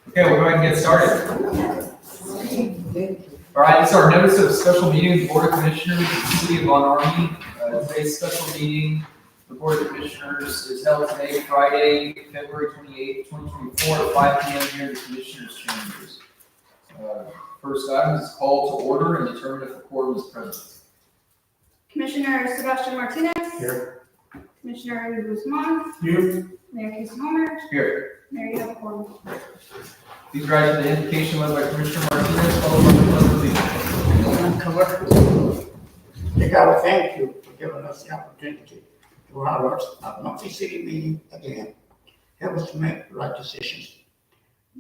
Okay, we'll go ahead and get started. All right, this is our notice of special meeting of the Board of Commissioners of the City of Ormy. Today's special meeting, the Board of Commissioners is held today, Friday, February 28th, 2024, at 5 p.m. here in the Commissioners' Chambers. First item is call to order and determine if the quorum is present. Commissioner Sebastian Martinez. Here. Commissioner Guzman. Here. Mayor Casey Homer. Here. Mayor, you have a quorum. Please rise to the invocation led by Commissioner Martinez, followed by the pledge of allegiance. I gotta thank you for giving us the opportunity to have our monthly city meeting again. Help us to make the right decisions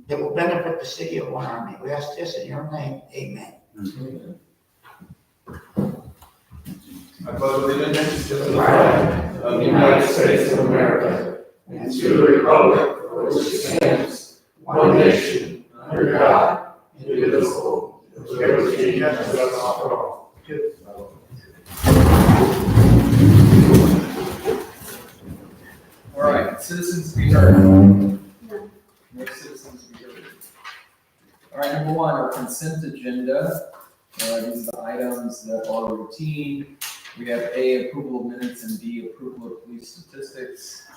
that will benefit the city of Ormy. We ask this in your name, amen. I pledge allegiance To the flag of the United States of America and to the republic for which it stands, one nation, under God, indivisible, with liberty and justice for all. All right, citizens be heard. No citizens be heard. All right, number one, our consent agenda. These are the items that are routine. We have A, approval of minutes, and B, approval of police statistics.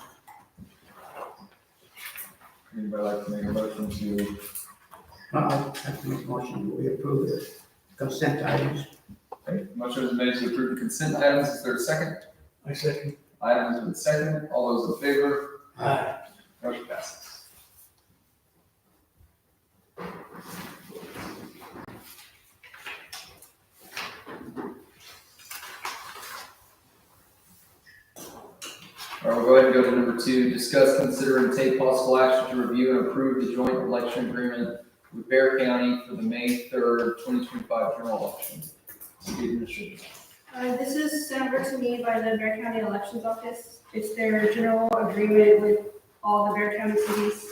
Anybody like to make a motion to? I'd like to make a motion that we approve the consent items. Okay, motion is made to approve the consent items. Is there a second? I second. Item has been seconded. All those in favor? Aye. Motion passes. All right, we'll go ahead and go to number two. Discuss, consider, and take possible action to review and approve the joint election agreement with Bear County for the May 3rd, 2025 general election. City Administrator. This is sent over to me by the Bear County Elections Office. It's their general agreement with all the Bear County cities.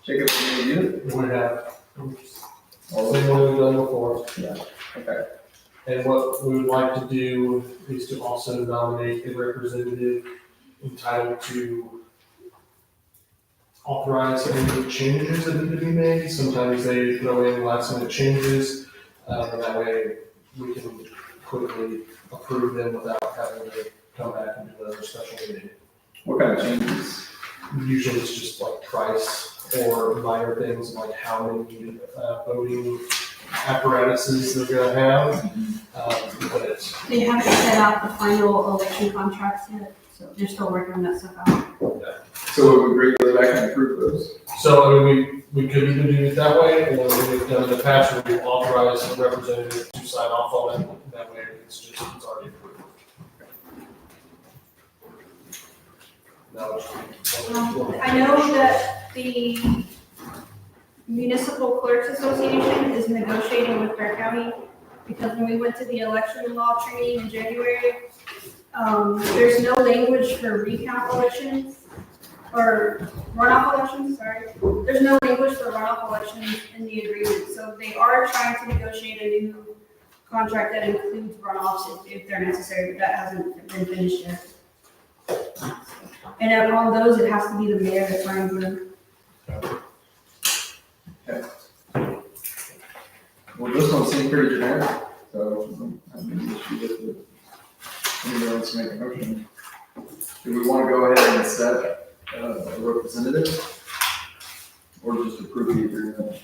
Jacob, can you review it? We have, All same way we've done before. Okay. And what we would like to do is to also nominate a representative entitled to authorize any changes that need to be made. Sometimes they throw in last minute changes, and that way we can quickly approve them without having to come back and do another special meeting. What kind of changes? Usually it's just like price or minor things like how many voting apparatuses they're gonna have. But it's, They haven't set out the final election contracts yet, so they're still working on that stuff out. So we agree to go back and approve those? so I mean, we could either do it that way, or we've done in the past where we've authorized a representative to sign off on it. That way it's already approved. Now I know that the Municipal Clerks Association is negotiating with Bear County because when we went to the election law training in January, there's no language for recount elections or runoff elections, sorry. There's no language for runoff elections in the agreement. So they are trying to negotiate a new contract that includes runoffs if they're necessary, but that hasn't been finished yet. And on those, it has to be the mayor that signs them. Well, this one seemed pretty generic, so I don't have any issue with it. Anybody wants to make a motion? Do we want to go ahead and set a representative? Or just approve the agreement?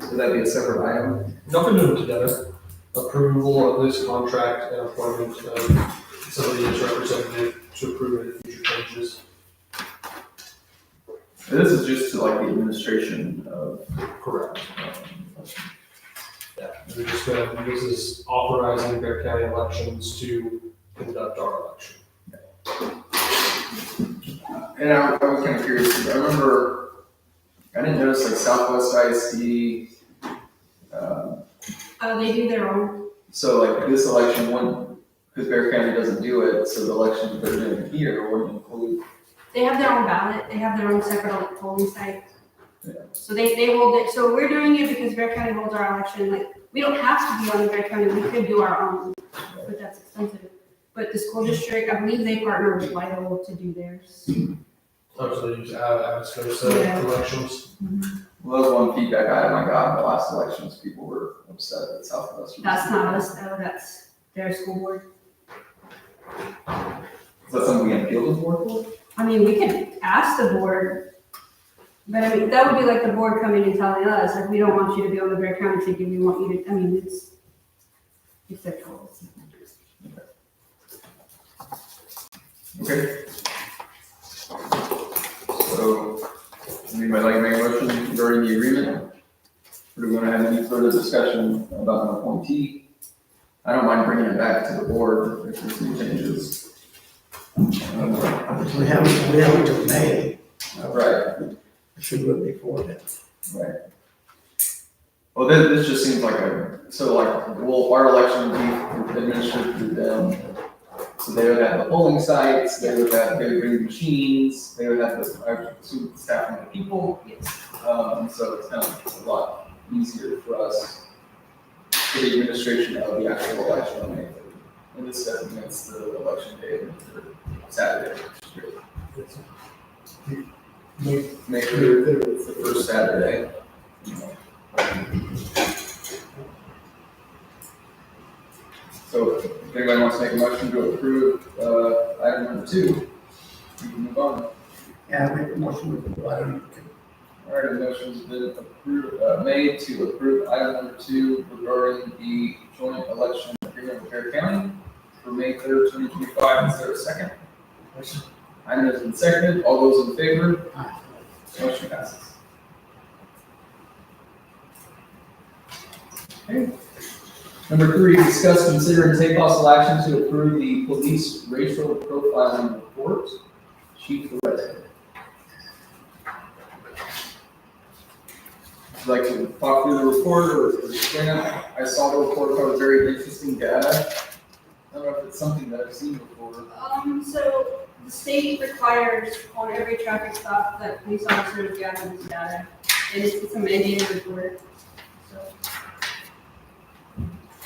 Would that be a separate item? Y'all can do them together. Approval of this contract and appointment of somebody as representative to approve any future changes. This is just to like the administration of. Correct. Yeah, we're just gonna, this is authorizing Bear County elections to conduct our election. And I was kind of curious, because I remember, I didn't notice like Southwest ISD, They do their own. so like this election wouldn't, because Bear County doesn't do it, so the elections they're doing here wouldn't include They have their own ballot, they have their own separate polling site. Yeah. So they hold it, so we're doing it because Bear County holds our election, like, we don't have to be on the Bear County, we could do our own, but that's expensive. But the school district, I believe they partner with Vital to do theirs. Oh, so they use Atascosa Yeah. elections. Well, that was one feedback I had, my God, in the last elections, people were upset at Southwest. That's not us, though, that's their school board. Is that something we can appeal to the board for? I mean, we can ask the board, but I mean, that would be like the board coming and telling us, like, we don't want you to be on the Bear County ticket, we want you to, I mean, it's their choice. Okay. So, anybody like to make a motion regarding the agreement? Or do we want to have any further discussion about an appointee? I don't mind bringing it back to the board if there's any changes. We haven't till May. Right, Should do it before that. right. Well, this just seems like our election would be administered through them. So they would have the polling sites, they would bring the machines, they would have the staff and the people. So it's kind of a lot easier for us for the administration of the actual election on May 3rd. And this designates the election day of Saturday. May 3rd, it's the first Saturday. So if anybody wants to make a motion to approve item number 2, we can move on. Yeah, I make a motion with the item. All right, a motion's been approved, made to approve item number 2 regarding the joint election agreement with Bear County for May 3rd, 2025. Is there a second? Item has been seconded. All those in favor? Aye. Motion passes. Okay. Number 3, discuss, consider, and take possible action to approve the police racial profiling report. Chief Loretta. Would you like to talk through the report or explain it? I saw the report, thought it was very interesting data. I don't know if it's something that I've seen before. So the state requires on every traffic stop that police officers gather this data, and it's a mandated report. So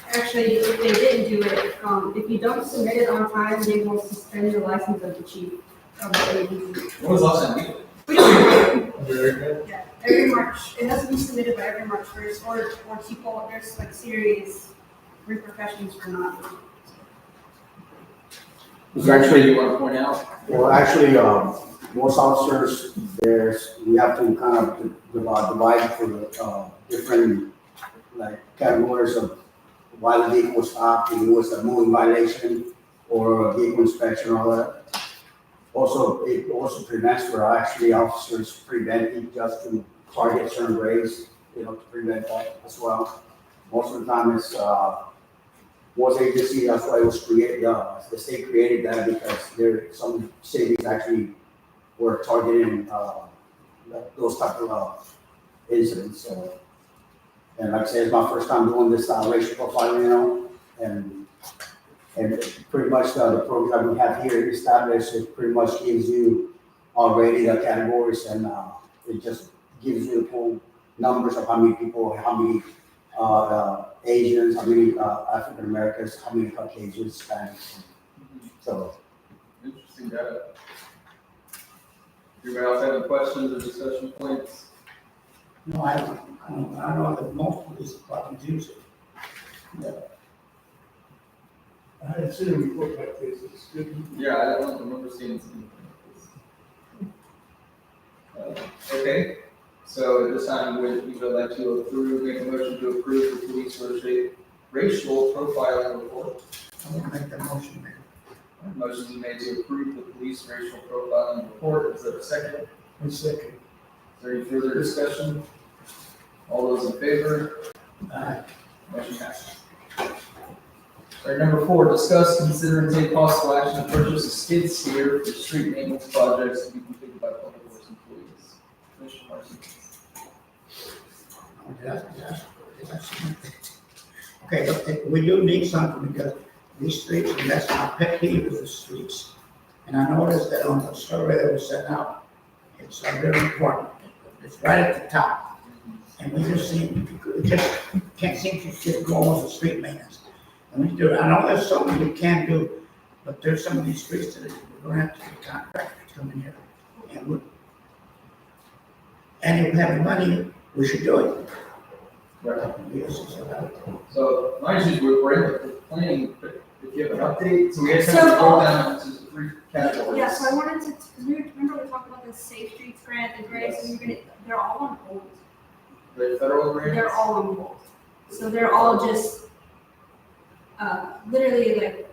actually, if they didn't do it, if you don't submit it on time, they will suspend your license of the chief of the agency. When was the last time we did it? We don't, Very good. yeah, every March, it has to be submitted by every March 1st, or people, there's like serious repercussions for not doing it. Was there actually you want to point out? Well, actually, most officers, we have to kind of divide for the different like categories of why the vehicle was stopped, if it was a moving violation or a vehicle inspection and all that. Also, it also prevents for actually officers preventing just to target certain grades, to prevent that as well. Most of the time it's most agency, that's why it was created, the state created that because some cities actually were targeting those type of incidents. So, and like I said, it's my first time doing this racial profiling, and pretty much the program we have here established, it pretty much gives you already the categories, and it just gives you the full numbers of how many people, how many Asians, how many African Americans, how many Caucasians, Hispanics. So. Interesting data. Anybody else have any questions or discussion points? No, I know that most of these departments use it. Yeah. I had seen a report like this, it's good. Yeah, I don't remember seeing something like this. Okay, so at this time, we would like to make a motion to approve the police racial profiling report. I will make that motion, Mayor. Motion is made to approve the police racial profiling report. Is there a second? A second. Is there any further discussion? All those in favor? Aye. Motion passes. All right, number 4, discuss, consider, and take possible action to purchase a skid steer for street maintenance projects to be completed by public works employees. Commissioner Martin. Okay, but we do need something because these streets, and that's my pet peeve with the streets. And I noticed that on the survey that was sent out, it's very important. It's right at the top. And we just can't seem to get going with the street maintenance. And we do, I know there's something we can do, but there's some of these streets that we're gonna have to get contractors to come in here. And if we have the money, we should do it. Right. Yes, it's allowed. So, my issue is we're in the planning, but if you have an update, so we have to So- go down to 3 categories. Yeah, so I wanted to, because remember we talked about the Safe Streets grant, the grants, and they're all on hold. The federal grants? They're all on hold. So they're all just, literally like,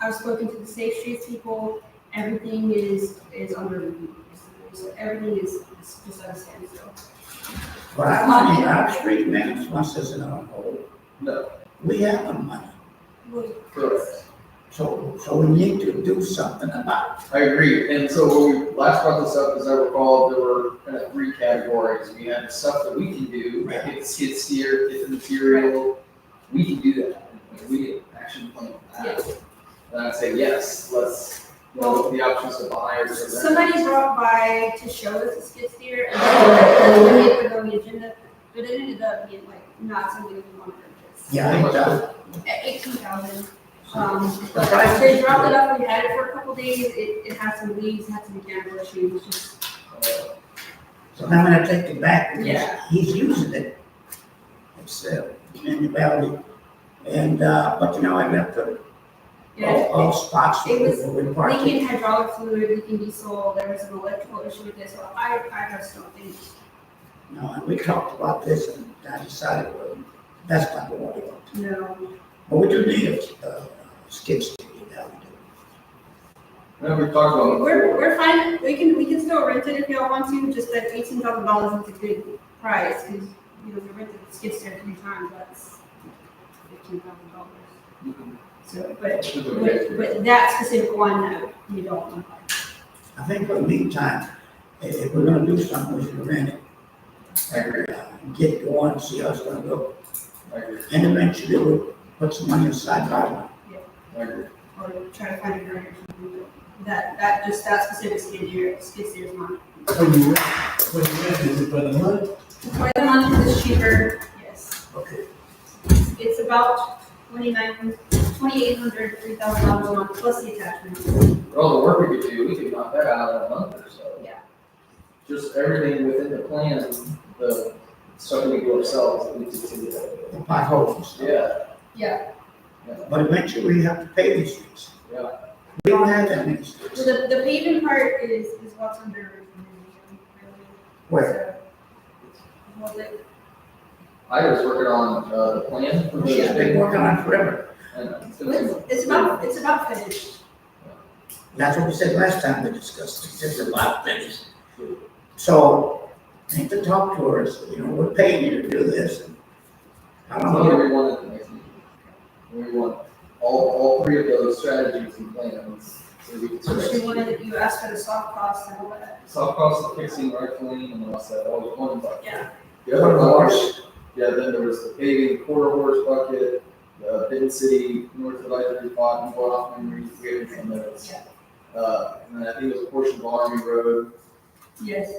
I've spoken to the Safe Streets people, everything is under review. So everything is just at a standstill. But our street maintenance once isn't on hold. No, We have the money. correct. So we need to do something about it. I agree, and so when we last brought this up, as I recall, there were kind of 3 categories. We had stuff that we can do, like get the skid steer, get the material, we can do that. Like, we can action plan that. And I'd say, yes, let's look at the options to buy or something. Somebody brought by to show us a skid steer, and that's when they put it on the agenda, but it ended up being like not something we wanted to purchase. Yeah, it does. At 18,000. But they dropped it off, we had it for a couple days, it had some leaves, had some mechanical issues, just, So now when I take it back, because Yeah. he's using it. It's in the valley. And, but you know, I got the, yeah. all spots It was where we parked. leaking hydraulic fluid, leaking diesel, there was an electrical issue with this, so I just don't think. No, and we talked about this and I decided, well, that's not what we want. No. But we do need a skid steer down there. No, we talked about it before. We're fine, we can still rent it if y'all want to, just that $18,000 is a good price, because, you know, we rented the skid steer 3 times, that's $15,000. So, but that specific one, no, we don't want to buy. I think for the meantime, if we're gonna do something, we should rent it. I agree. Get going, and see how it's gonna go. I agree. And eventually we'll put some money aside by one. I agree. Or try to find a grant or something, that specific skid steer is mine. When you rent, is it by the month? For the month is cheaper, yes. Okay. It's about $2,800, $3,000 a month plus the attachments. For all the work we could do, we could knock that out in a month or so. Yeah. Just everything within the plan, the stuff that we do ourselves, that we just do. The potholes and stuff. Yeah, Yeah, But eventually we have to pay these streets. yeah. We don't have that many streets. so the paving part is what's under review, really. Where? So, well, I was working on, the plan for the. She's been working on it forever. And it's gonna take- it's about finished. That's what we said last time we discussed, it's just about finished. So, I need to talk to her, so, you know, we're paying you to do this. And I don't That's know, what we want at the next meeting. We want all 3 of those strategies and plans, so we can sort So of. you wanted, you asked for the soft costs and all that. Soft cost of fixing, rifling, and all that, all the one bucket. Yeah. The other buckets, yeah, then there was the paving corridors bucket, the Benton City, north of I-35, and go off memory, we had some of those. And then I think it was a portion of Army Road, Yes.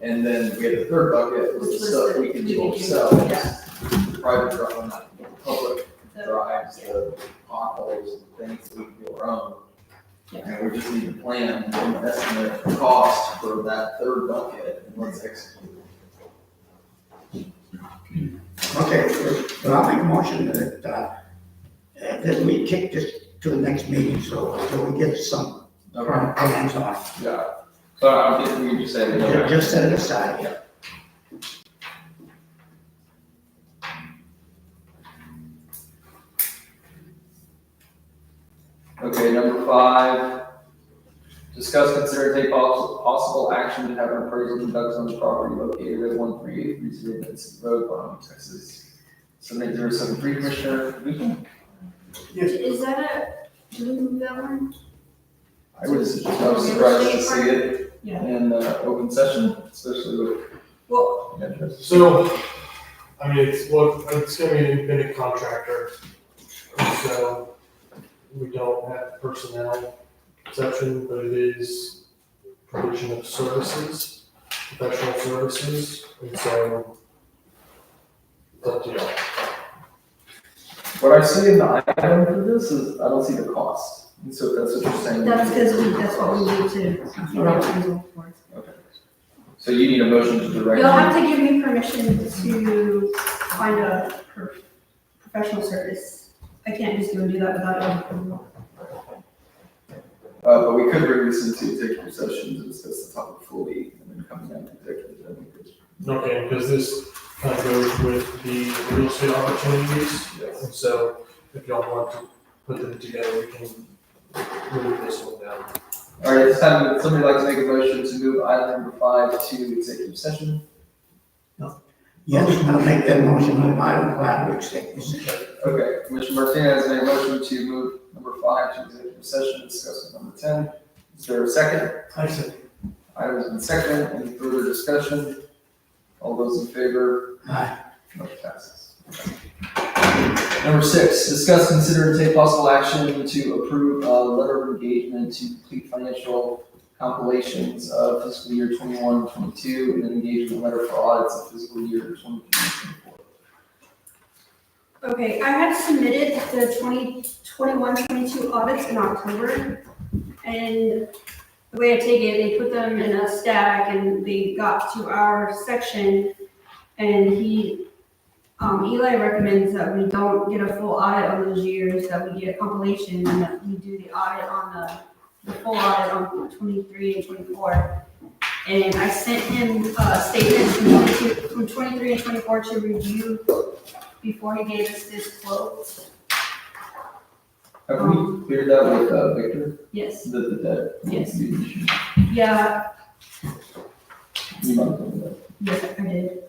and then we had the 3rd bucket, was Which the was stuff the- we can we do can do, ourselves. yeah. Private drive, not public The- drives, the potholes, and things that we can do our own. Yeah. And we just need to plan and estimate the cost for that 3rd bucket, and let's execute. okay, so I'll make a motion that we kick this to the next meeting, so we get some plans on it. Yeah. So I don't think we just say, Just set it aside, yeah. Okay, number 5, discuss, consider, and take possible action to have an appraisal conducted on the property located at 13830 Benson Road, Bonham, Texas. 78073, Commissioner Newton. Is that a, do we move that one? I was surprised to see it Yeah. in open session, especially with Well, interest. So, I mean, it's gonna be an independent contractor. So, we don't have personnel exception, but it is provision of services, professional services, and so it's up to y'all. What I see in the item for this is, I don't see the cost. And so that's what you're saying. That's because that's what we need to get approval for. Okay. So you need a motion to direct. You'll have to give me permission to find a professional service. I can't just go do that without your approval. But we could bring this into executive session to discuss the topic fully and then come down to executive. Then we could. Okay, because this kind of goes with the real estate opportunities, and so if y'all want to put them together, we can move this one down. All right, it's time, would somebody like to make a motion to move item number 5 to executive session? Yes, I'll make that motion on item 5 to executive session. Okay, Commissioner Martinez made a motion to move number 5 to executive session, discuss with number 10. Is there a second? I said. Item has been seconded. Any further discussion? All those in favor? Aye. Motion passes. Number 6, discuss, consider, and take possible action to approve a letter of engagement to complete financial compilations of fiscal year 21-22 and an engagement letter for audits of fiscal year 23-24. Okay, I had submitted the 2021-22 audits in October, and the way I take it, they put them in a stack, and they got to our section, and Eli recommends that we don't get a full audit on those years, that we get a compilation, and that we do the audit on the full audit on 23 and 24. And I sent him statements from 23 and 24 to review before he gave us this quote. Have we cleared that with Victor? Yes, The debt? Yes. You yeah, might have done that. yes, I did.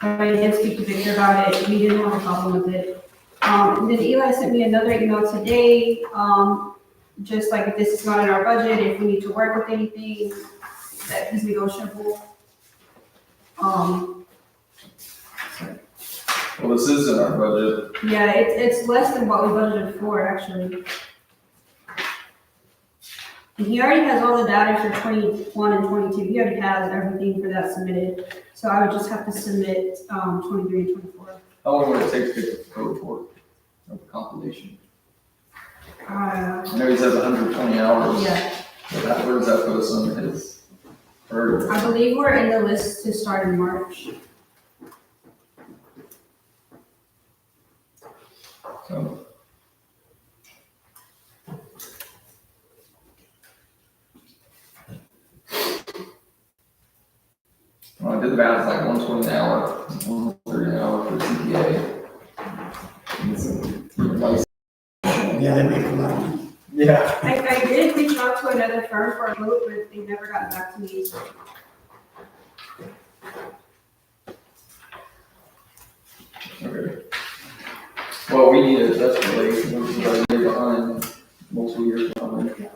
I did speak to Victor about it, we didn't have a problem with it. And then Eli sent me another email today, just like if this is not in our budget, if we need to work with anything, that is negotiable. Well, this is in our budget. Yeah, it's less than what we budgeted for, actually. And he already has all the data for 21 and 22, he already has everything for that submitted. So I would just have to submit, 23 and 24. How long would it take to get the code report of the compilation? I know he says 120 hours. Yeah, But where does that put us on his priority? I believe we're in the list to start in March. So. Well, I did the math, it's like 120 an hour, 130 an hour for CPA. And it's a nice. Yeah, they make a lot of money. Yeah. I did reach out to another firm for a quote, but they never got back to me. Okay. Well, we need it desperately, we're behind, multiple years behind.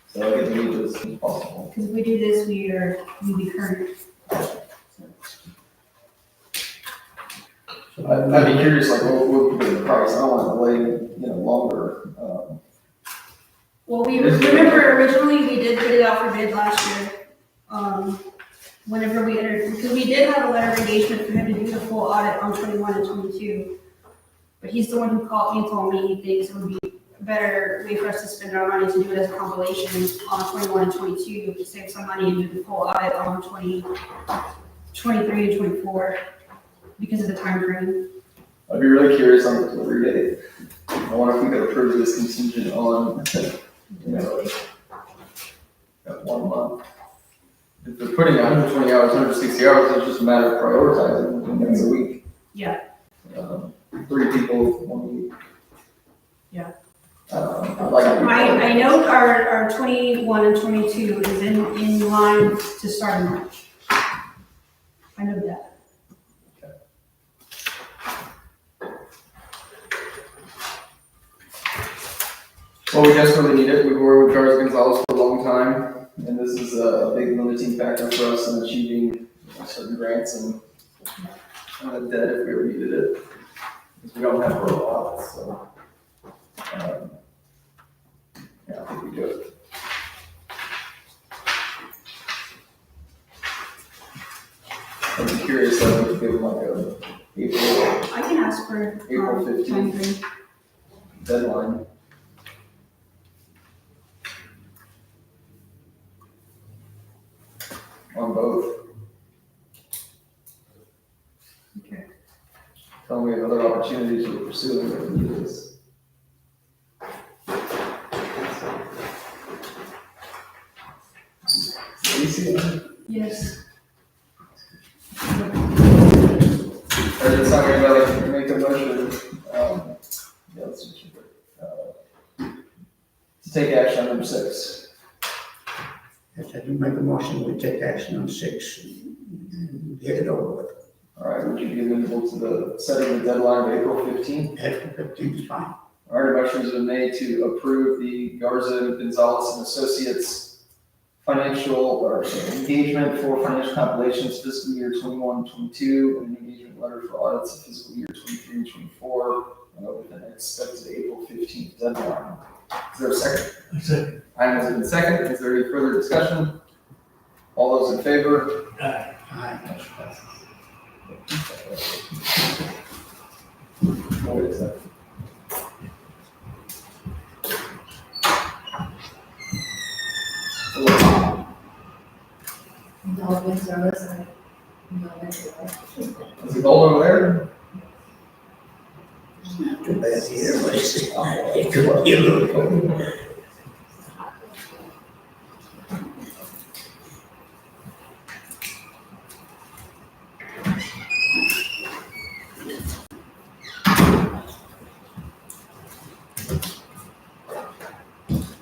So I think we need this as soon as possible. Because if we do this, we'll be current. I'd be curious, like, what would be the price? I don't want to delay, longer. Well, we remember originally we did put it out for bid last year. Whenever we entered, because we did have a letter of engagement for him to do the full audit on 21 and 22. But he's the one who called me and told me he thinks it would be a better way for us to spend our money to do it as a compilation on 21 and 22 to save some money and do the full audit on 23 and 24 because of the time frame. I'd be really curious on the delivery date. I wonder if we could approve this contingent on, that 1 month. If they're putting 120 hours, 160 hours, it's just a matter of prioritizing, and that's a week. Yeah. 3 people, 1 week. Yeah. I'd like to. I know our 21 and 22 is in line to start in March. I know that. Well, we desperately need it. We've worked with Carlos Gonzalez for a long time, and this is a big limiting factor for us in achieving certain grants and debt if we ever needed it. Because we don't have for a while, so. Yeah, I think we do it. I'm curious, I would give them like a April I can ask for. April 15th. timeframe. deadline. On both. Okay. Tell me of other opportunities you're pursuing that would do this. Easy. Yes. Or it's not gonna like make a motion, yeah, let's switch it. To take action on number 6. Yes, I do make a motion, we take action on 6 and get it over with. All right, would you be amenable to the setting the deadline of April 15th? April 15th is fine. All right, motion has been made to approve the Garza Gonzalez and Associates financial or engagement for financial compilations fiscal year 21-22 and an engagement letter for audits of fiscal year 23-24 with an expected April 15th deadline. Is there a second? Second. Item has been seconded. Is there any further discussion? All those in favor? Aye. Motion passes. Wait a second. Indulgence or listening. Indulgence. Is it gold over there? Too bad here, but it could be a little.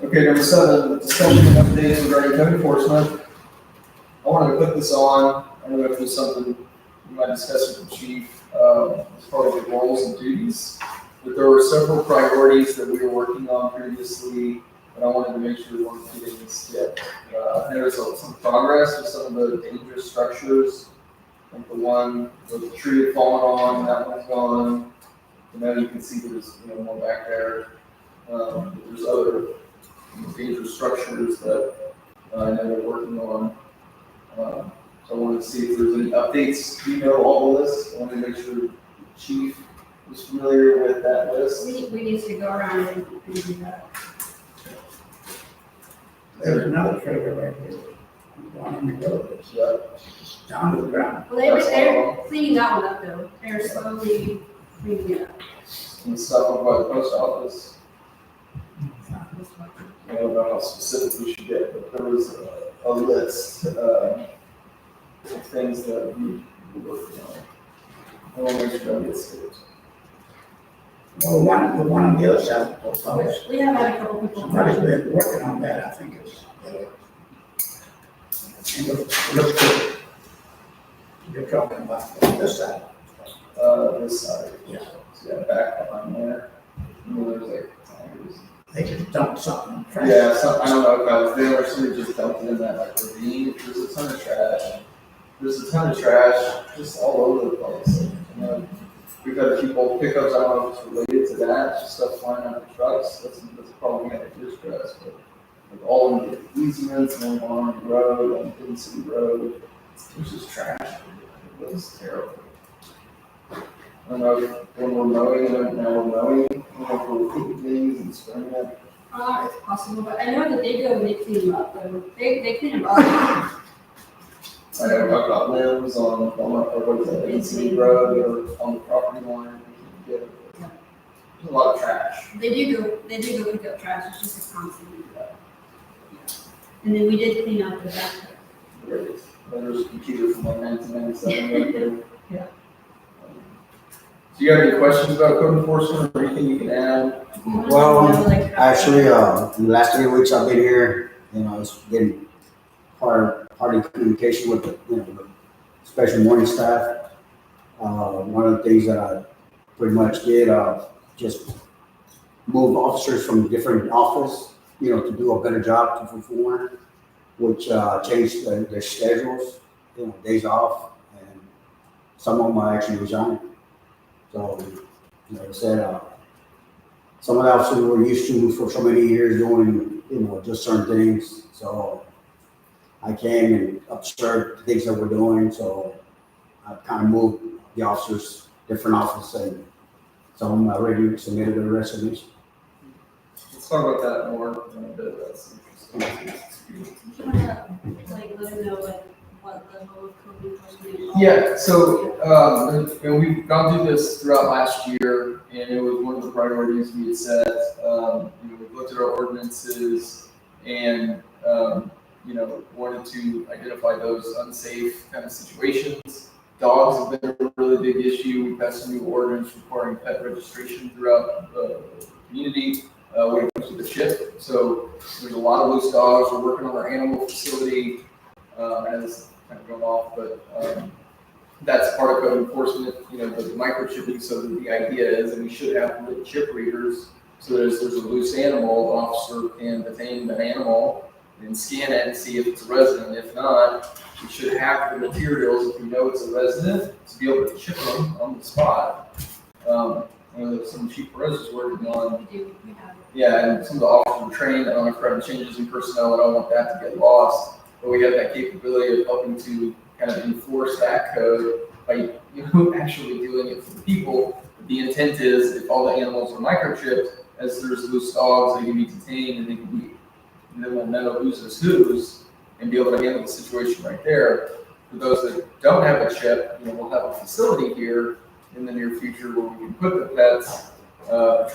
Okay, number 7, discussion and updates regarding code enforcement. I wanted to put this on, I don't know if there's something we might discuss with the chief, as part of the roles and duties. But there were several priorities that we were working on previously, and I wanted to make sure we weren't getting skipped. I noticed some progress with some of the dangerous structures, like the one with the tree had fallen on, that one's gone. And now you can see there's, more back there. But there's other dangerous structures that I know they're working on. So I wanted to see if there's any updates. Do you know all the lists? I wanted to make sure the chief was familiar with that list. We need to go around and do that. There's another trailer right here. One on the road, it's Yeah. down to the ground. Well, they're cleaning that one up though. They're slowly cleaning it up. And stuff about the post office. I don't know how specific we should get, but there was a list of things that we were working on. I want to make sure that gets skipped. Well, the one on the other side of the post office, We have had a couple people. somebody's been working on that, I think it's. And it looks good. You're talking about this side. This side. Yeah. So yeah, back behind there. And then there's like tires. They just dumped something on trash. Yeah, so I don't know if I was there or somebody just dumped it in that like ravine. There's a ton of trash. There's a ton of trash just all over the place. We've had a few old pickups. I don't know if it's related to that. Just stuff flying out of the trucks. That's a problem we had to address. But like all in the easements and on the road, on Hidden City Road, it's just trash. It was terrible. I don't know if when we're mowing, now we're mowing, I don't know if we're putting things and spraying it. It's possible, but I know that they go and they clean them up though. They clean them up. I know I've got limbs on, or what is that, Hidden City Road, or on the property line. There's a lot of trash. They do go pick up trash. It's just a constant. And then we did clean up the back. There's a computer from like 1997 right there. Yeah. Do you have any questions about code enforcement or anything you can add? Well, actually, in the last 3 weeks I've been here, it's been hard in communication with the special morning staff. One of the things that I pretty much did, just move officers from different office, to do a better job to perform, which changed their schedules, days off, and some of them are actually resigned. So, like I said, some of the officers were used to for so many years doing, just certain things. So I came and observed the things that we're doing. So I've kind of moved the officers, different officers, and some of them already submitted their resumes. Let's talk about that more in a bit. That's interesting. Do you wanna, like, let them know, like, what level of code enforcement? Yeah, so, and we've gone through this throughout last year, and it was one of the priorities we had set. We've looked at our ordinances and, wanted to identify those unsafe kind of situations. Dogs have been a really big issue. We've had some new ordinance requiring pet registration throughout the community, when it comes to the chip. So there's a lot of loose dogs. We're working on our animal facility, and this is kind of going off, but that's part of code enforcement, the microchipping. So the idea is that we should have little chip readers, so that if there's a loose animal, the officer can detain that animal and scan it and see if it's a resident. If not, we should have the materials, if we know it's a resident, to be able to chip them on the spot. Some Chief Perez is working on. We do, we have. Yeah, and some of the officers are trained on the changes in personnel. I don't want that to get lost. But we have that capability of helping to kind of enforce that code by actually doing it for the people. But the intent is, if all the animals are microchipped, as there's loose dogs, they can be detained and then we'll know who's whose and be able to handle the situation right there. For those that don't have a chip, we'll have a facility here in the near future where we can put the pets,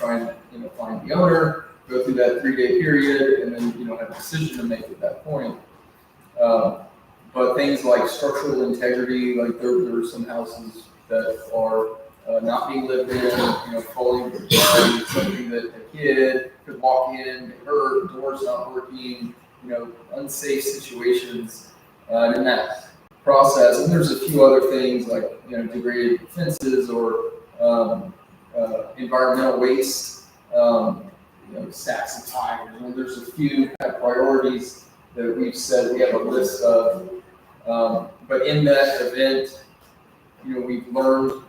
try and find the owner, go through that 3-day period, and then have a decision to make at that point. But things like structural integrity, like there are some houses that are not being lived in, falling apart, something that a kid could walk in, get hurt, doors not working, unsafe situations in that process. And there's a few other things like degraded fences or environmental waste, sacks of tires. And there's a few kind of priorities that we've said we have a list of. But in that event, we've learned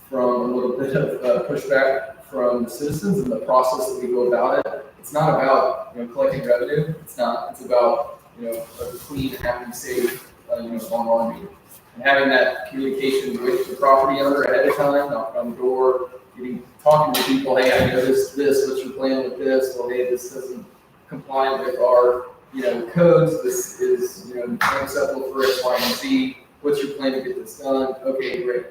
from a little bit of pushback from the citizens and the process that we go about it. It's not about collecting revenue. It's not. It's about a clean, happy, safe on Ormy. And having that communication with the property owner ahead of time, knocking on the door, talking to people. Hey, I noticed this. What's your plan with this? Well, hey, this doesn't comply with our codes. This is unacceptable for X, Y, and Z. What's your plan to get this done? Okay, great.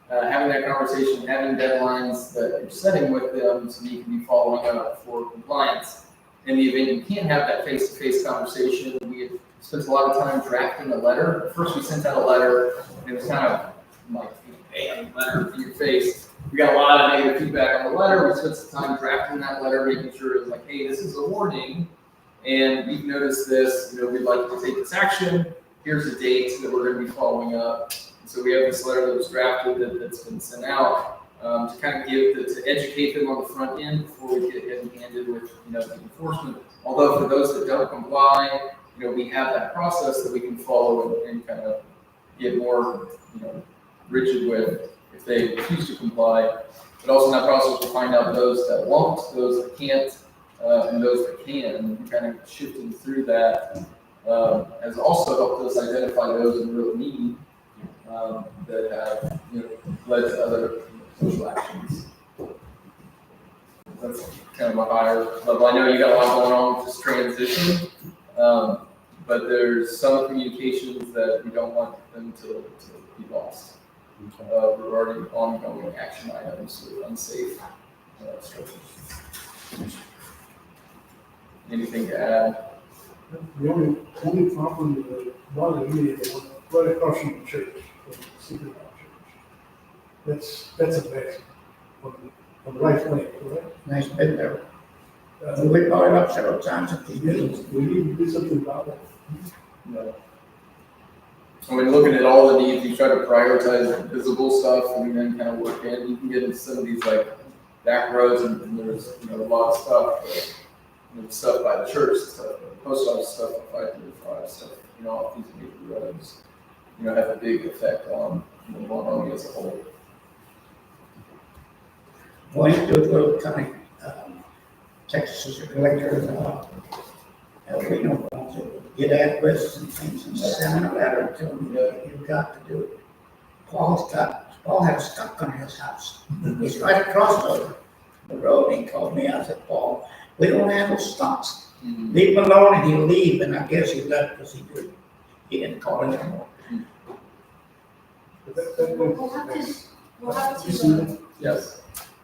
Having that conversation, having deadlines that you're setting with them so that you can be following up for compliance. In the event you can't have that face-to-face conversation, we have spent a lot of time drafting a letter. First, we sent out a letter, and it was kind of like, hey, a letter in your face. We got a lot of negative feedback on the letter. We spent some time drafting that letter, making sure it was like, hey, this is a warning, and we've noticed this. We'd like to take this action. Here's the date that we're going to be following up. So we have this letter that was drafted that's been sent out to kind of to educate them on the front end before we get heavy-handed with the enforcement. Although for those that don't comply, we have that process that we can follow and kind of get more rigid with if they refuse to comply. But also in that process, we'll find out those that won't, those that can't, and those that can. And kind of shifting through that has also helped us identify those in real need. That have led to other social actions. That's kind of a higher level. I know you got a lot going on with this transition, but there's some communications that we don't want them to be lost regarding ongoing action items with unsafe structures. Anything to add? The only problem that bothered me is right across from the church, the Secret Church. That's a mess on the right lane, correct? Nice bit there. We brought it up several times at these Yes, meetings. we need to do something about that. No. I mean, looking at all the needs, you try to prioritize visible stuff and then kind of work in. You can get into some of these like back roads and there's a lot of stuff. Stuff by the church, stuff by the post office, stuff by 535, stuff off these major roads. Have a big effect on Ormy as a whole. Going to a little time, Texas collector, we don't want to get addresses and things and send a letter to them. You've got to do it. Paul had a stuck on his house. He's right across the road. He called me. I said, Paul, we don't have those stumps. Leave him alone and he'll leave. And I guess he left because he didn't call it anymore. We'll have to, Yes.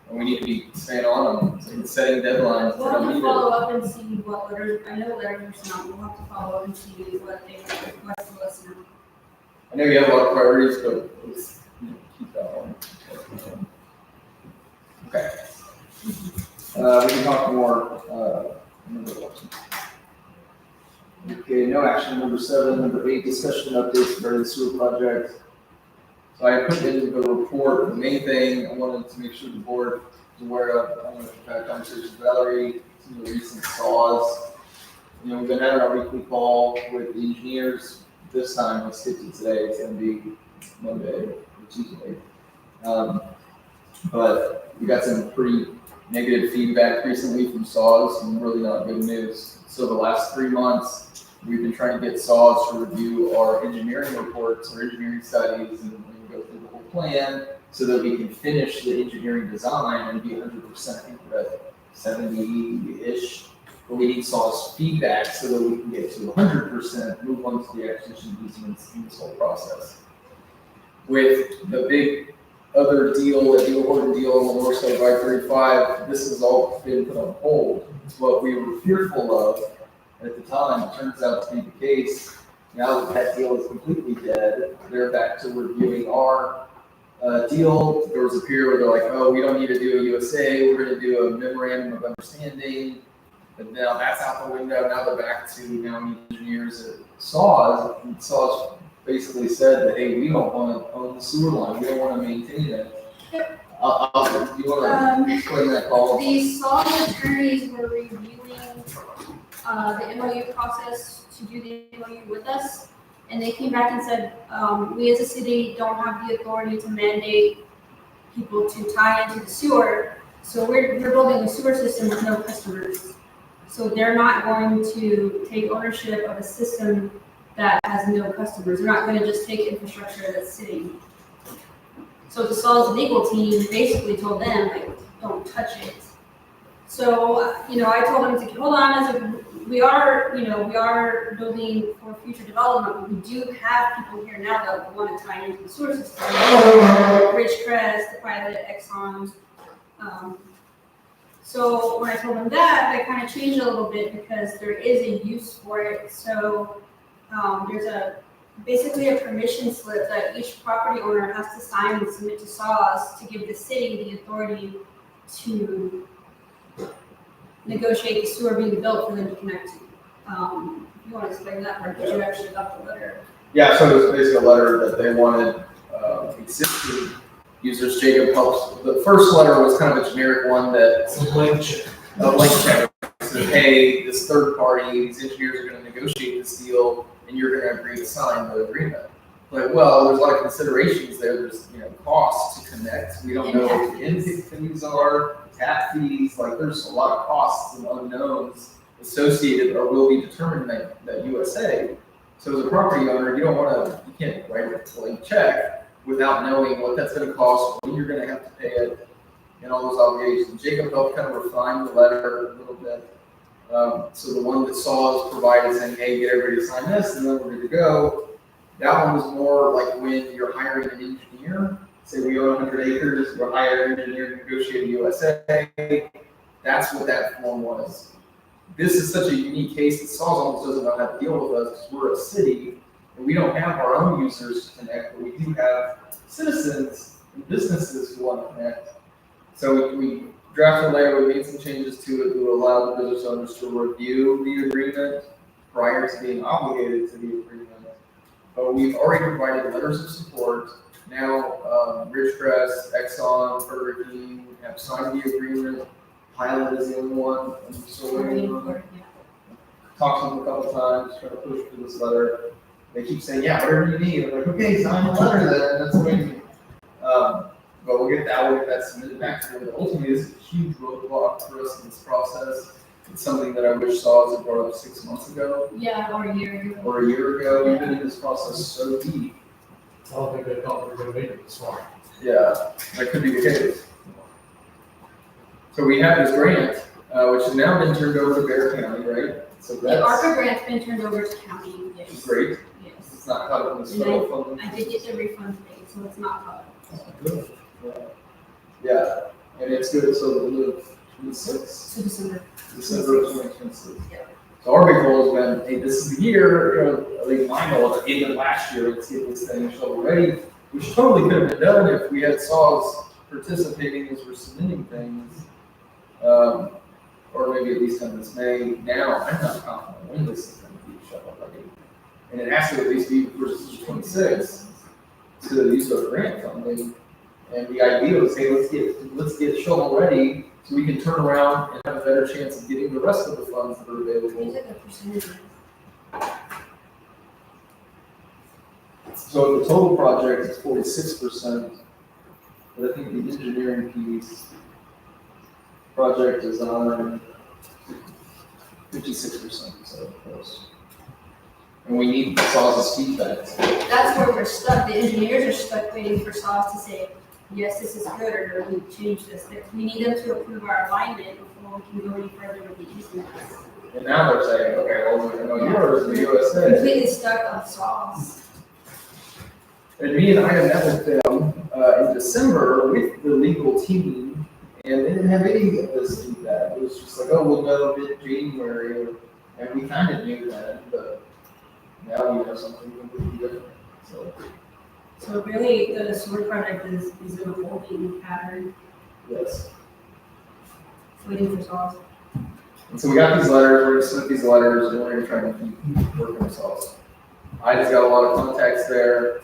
And we need to be staying on them, so setting deadlines. we'll have to follow up and see what letters, I know letters are sent, we'll have to follow up and see what they request of us now. I know you have a lot of priorities, but let's keep that on. Okay. We can talk more, okay, no action. Number 7, number 8, discussion updates regarding the sewer project. So I put in the report, the main thing I wanted to make sure the board is aware of. I don't know if you've had conversations with Valerie, some of the recent saws. You know, we've been having our weekly call with the engineers. This time, let's skip to today. It's going to be Monday or Tuesday. But we got some pretty negative feedback recently from saws, some really not good news. So the last 3 months, we've been trying to get saws to review our engineering reports, our engineering studies, and go through the whole plan so that we can finish the engineering design and be 100%. I think we're at 70-ish. But we need saws feedback so that we can get to 100%, move on to the acquisition easements in this whole process. With the big other deal, the deal order deal on the north side of I-35, this has all been put on hold. It's what we were fearful of at the time. It turns out to be the case. Now that that deal is completely dead, they're back to reviewing our deal. There was a period where they're like, oh, we don't need to do a USA, we're going to do a memorandum of understanding. But now that's out the window. Now they're back to now need engineers at SAWS. And SAWS basically said that, hey, we don't want to own the sewer line. We don't want to maintain it. Do you want to explain that call? The SAWS attorneys were reviewing the MOU process to do the MOU with us, and they came back and said, we as a city don't have the authority to mandate people to tie into the sewer, so we're building a sewer system with no customers. So they're not going to take ownership of a system that has no customers. They're not going to just take infrastructure that's sitting. So the SAWS legal team basically told them, like, don't touch it. So, I told them to hold on, we are building for future development, but we do have people here now that want to tie into the sewer system. Ridgecrest, the Pilot, Exxon. So when I told them that, they kind of changed a little bit because there is a use for it. So there's basically a permission slip that each property owner has to sign and submit to SAWS to give the city the authority to negotiate the sewer being built for them to connect to. You want to explain that part, because you actually got the letter. Yeah, so it was basically a letter that they wanted existing users. Jacob helps. The first letter was kind of a generic one that It's a blank check. a blank check said, hey, this third party, these engineers are going to negotiate this deal, and you're going to agree to sign the agreement. Like, well, there's a lot of considerations there. There's costs to connect. We don't know what the intake fees are, tap fees. Like, there's a lot of costs and unknowns associated or will be determined in that USA. So as a property owner, you can't write a blank check without knowing what that's going to cost, when you're going to have to pay it, and all those obligations. Jacob helped kind of refine the letter a little bit. So the one that SAWS provided saying, hey, get everybody to sign this, and then we're good to go. That one was more like when you're hiring an engineer. Say we own 100 acres, we're hiring an engineer to negotiate a USA. That's what that form was. This is such a unique case that SAWS almost doesn't know how to deal with us because we're a city and we don't have our own users to connect, but we do have citizens and businesses who want to connect. So we drafted a letter, we made some changes to it that would allow the business owners to review the agreement prior to being obligated to the agreement. But we've already provided letters of support. Now, Ridgecrest, Exxon, Burger King have signed the agreement. Pilot is the only one. And so we're talked to them a couple times, trying to push for this letter. They keep saying, yeah, whatever you need. I'm like, okay, sign the letter then. That's what I need. But we'll get that submitted back to them. But ultimately, this is a huge roadblock for us in this process. It's something that I wish SAWS had brought up 6 months ago. Yeah, or a year ago. Or a year ago. We've been in this process so deep. I don't think they thought we were gonna make it this far. Yeah, that could be the case. So we have this grant, which has now been turned over to Bear County, right? So The that's ARPA grant's been turned over to county, yes. great. Yes. It's not caught up in the federal funding. I did get the refund today, so it's not caught. Good. Yeah, and it's good, so we'll live 26, So December. December of 2026. Yeah. So our big goal has been, hey, this is the year, at least my goal at the end of last year, let's get this thing shovel ready, which totally could have been done if we had saws participating as we're submitting things. Or maybe at least on this May. Now, I'm not confident when this is going to be shovel ready. And it has to at least be versus 26 to use our grant funding. And the idea was, hey, let's get shovel ready so we can turn around and have a better chance of getting the rest of the funds that are available. These are the percentages. So the total project is 46%, but I think the engineering piece, project design, 56%, so close. And we need SAWS' feedback. That's where we're stuck. The engineers are stuck waiting for SAWS to say, yes, this is good, or we change this. We need them to approve our alignment before we can go any further with the easements. And now they're saying, okay, well, we know yours, the USA. Completely stuck on SAWS. And me and I had met with them in December with the legal team, and they didn't have any of this feedback. It was just like, oh, we'll know mid-January, and we kind of knew that, but now we know something completely different. So really, the sewer project is in a holding pattern, Yes. waiting for SAWS. And so we got these letters, we're gonna submit these letters, and we're gonna try to keep working ourselves. I just got a lot of contacts there.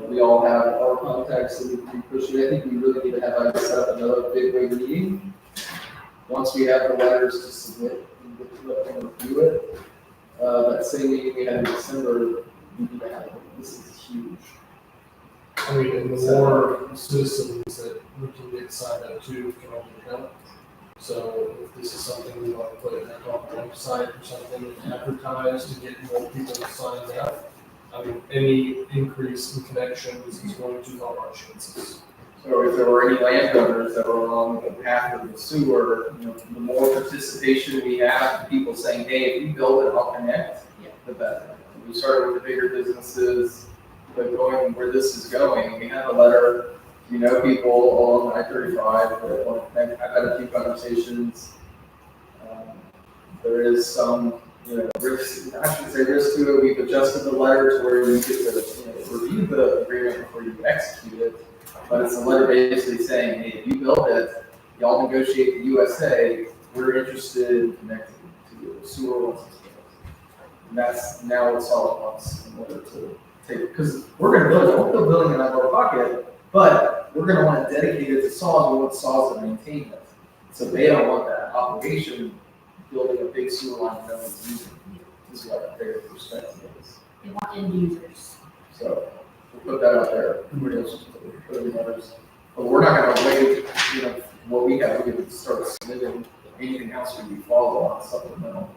We all have our contacts, so we can push it. I think we really need to have set up another big wave meeting. Once we have the letters to submit and get to let them review it. That same meeting we had in December, we need to have, this is huge. I mean, and the more citizens that we can get signed up to can only help. So if this is something we want to put on the website or something and advertise to get more people signed up, I mean, any increase in connections is going to help our chances. So if there were any landowners that were along the path of the sewer, the more participation we have, people saying, hey, if you build it, I'll connect, the better. We started with the bigger businesses, but going where this is going, we have a letter, people along I-35 that want to connect. I've had a few conversations. There is some, risk, I shouldn't say risk to it. We've adjusted the letter to where you get to, review the agreement before you execute it. But it's a letter basically saying, hey, if you build it, y'all negotiate the USA, we're interested in connecting to the sewer once it's built. And that's now what SAWS wants in order to take, because we're going to build it, we're still building it out of our pocket, but we're going to want to dedicate it to SAWS, we want SAWS to maintain it. So they don't want that obligation, building a big sewer line that no one's using, is what their perspective is. They want end users. So we'll put that out there. Everybody else just put it in others. But we're not gonna wait, what we have, we can start submitting anything else we follow on supplemental.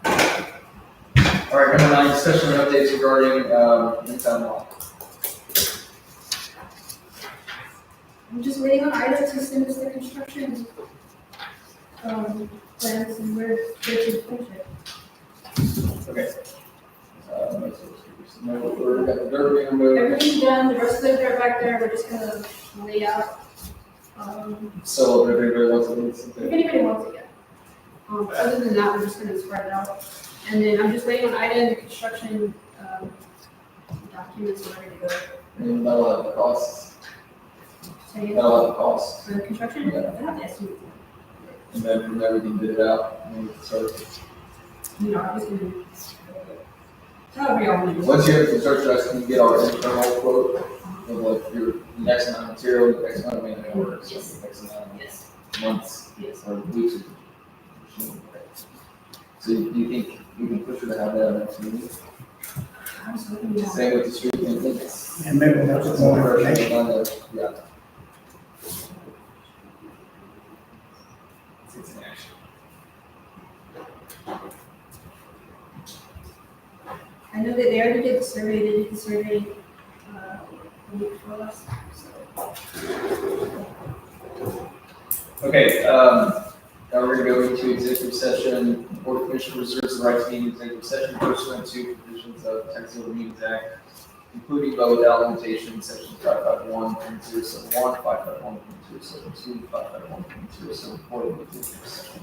All right, number 9, discussion and updates regarding, in-town law. I'm just waiting on Ida to send us the construction, plans and where to finish it. Okay. We're got the dirt being removed. Everything's done, the rest of the dirt back there, we're just gonna lay out. So if anybody wants to leave If something. anybody wants it, yeah. But other than that, we're just gonna spread it out. And then I'm just waiting on Ida and the construction, documents are ready to go. And that'll have the costs. So you That'll have the costs. for the construction, Yeah. I have the estimate. And then from there we can bid it out. And we can start. I was gonna. However y'all want to do it. Once you have the construction estimate, you get our internal quote of like your next amount of material, the next amount of manpower, so Yes. the next amount Yes, of months yes. or weeks. So you think you can push it to have that next meeting? I was hoping that. Same with the street maintenance. And maybe that's Put a some more pressure information. on the, yeah. It's an action. I know that they already did the survey, they did the survey, a week before last, so. Okay, now we're gonna go into executive session. The Board of Commissioners reserves the right to be in executive session pursuant to provisions of Texas Open Meetings Act, including but without limitation, section 551.071, 551.072, 551.074 of the executive session.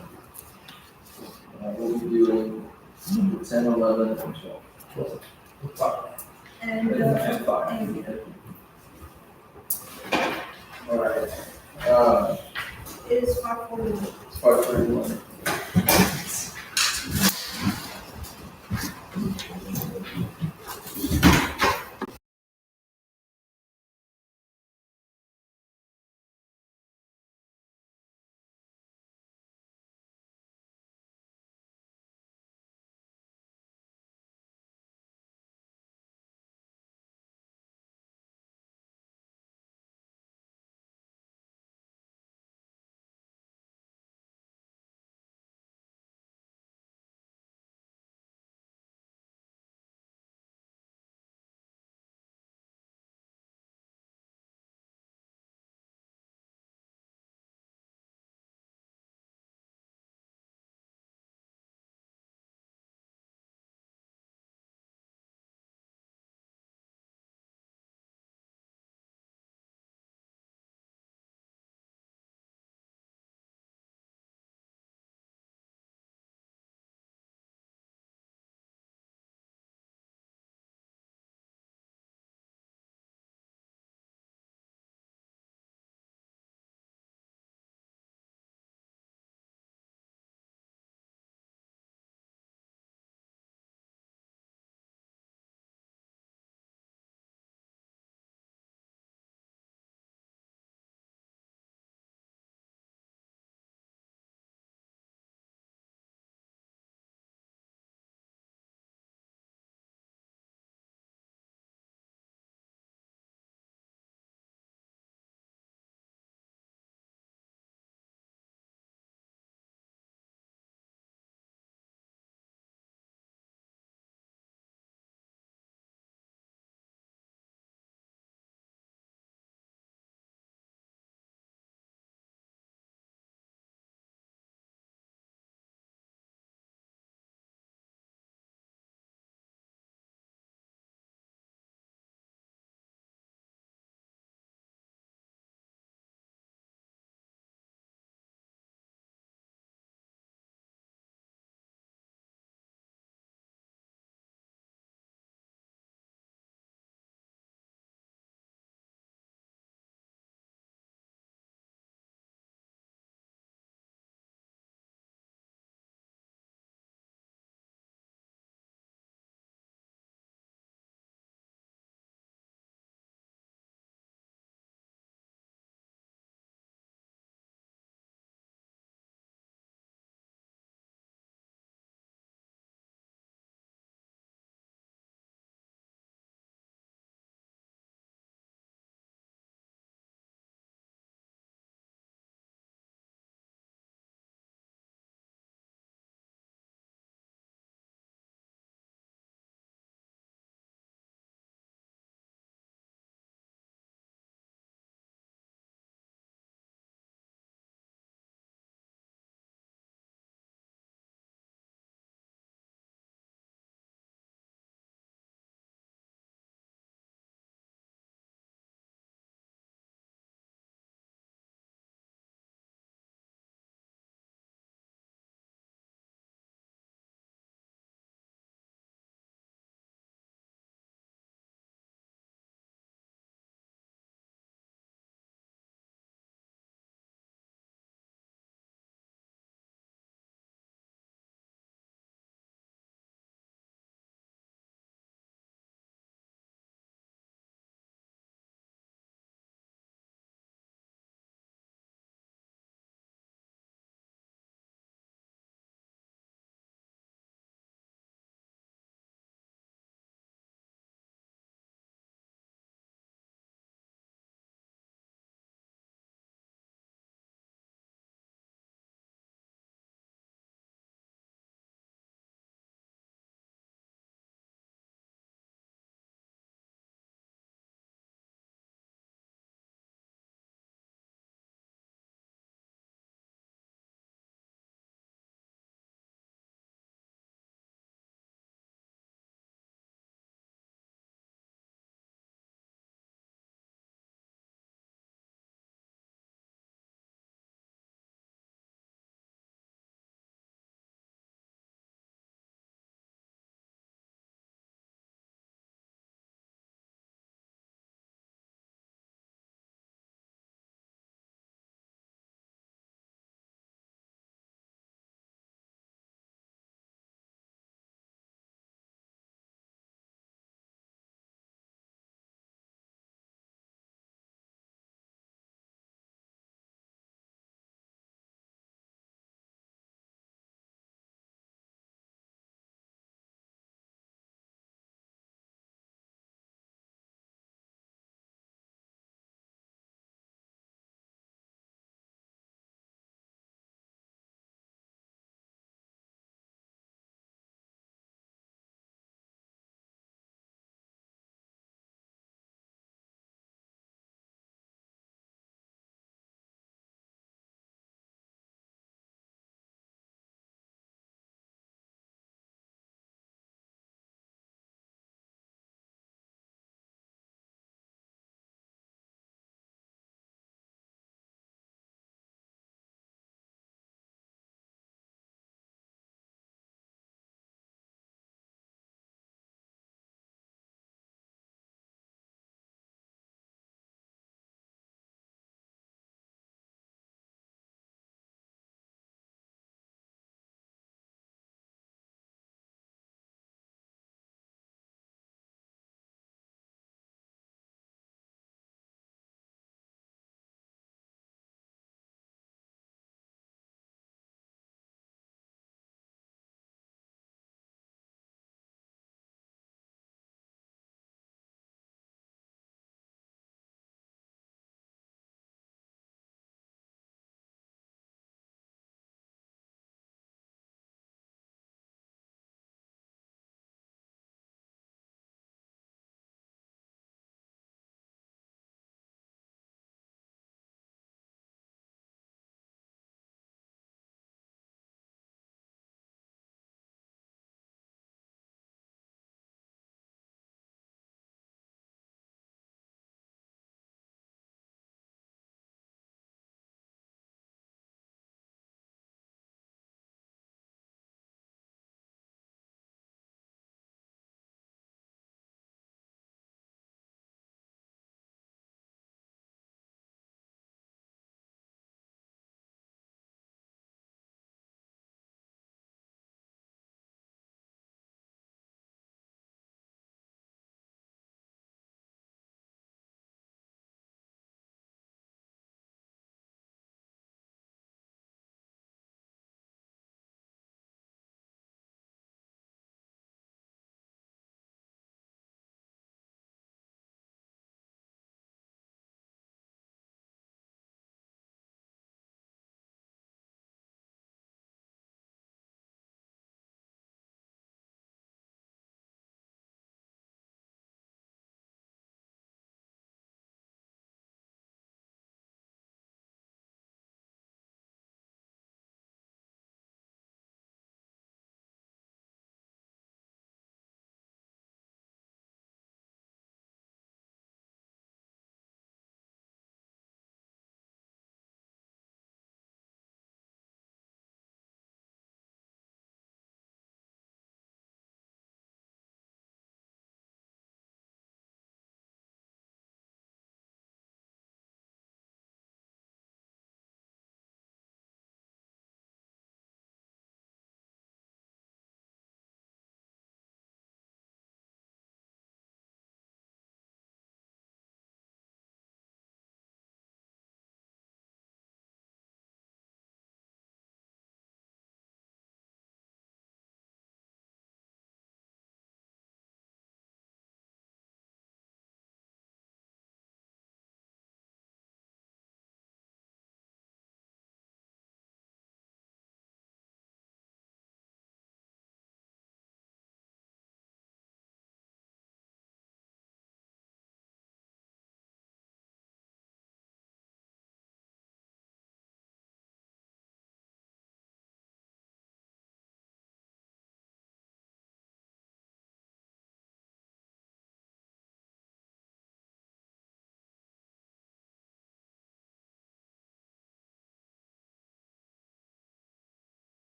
We'll be doing number 10, 11, and 12. And, And 5. and All right. it is 5:41. It's 5:31.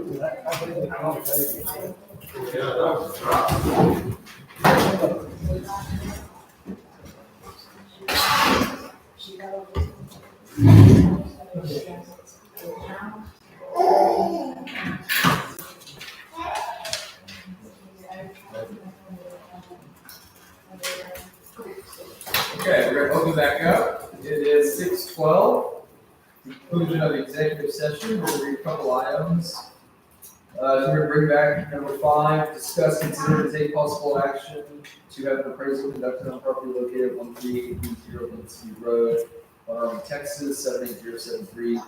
Okay, we're gonna open back up. It is 6:12. Conclusion of the executive session. We'll read a couple items. We're gonna bring back number 5, discuss, consider, and take possible action to have an appraisal conducted on property located at 13830 Lindsay Road, Ormy, Texas, 78073.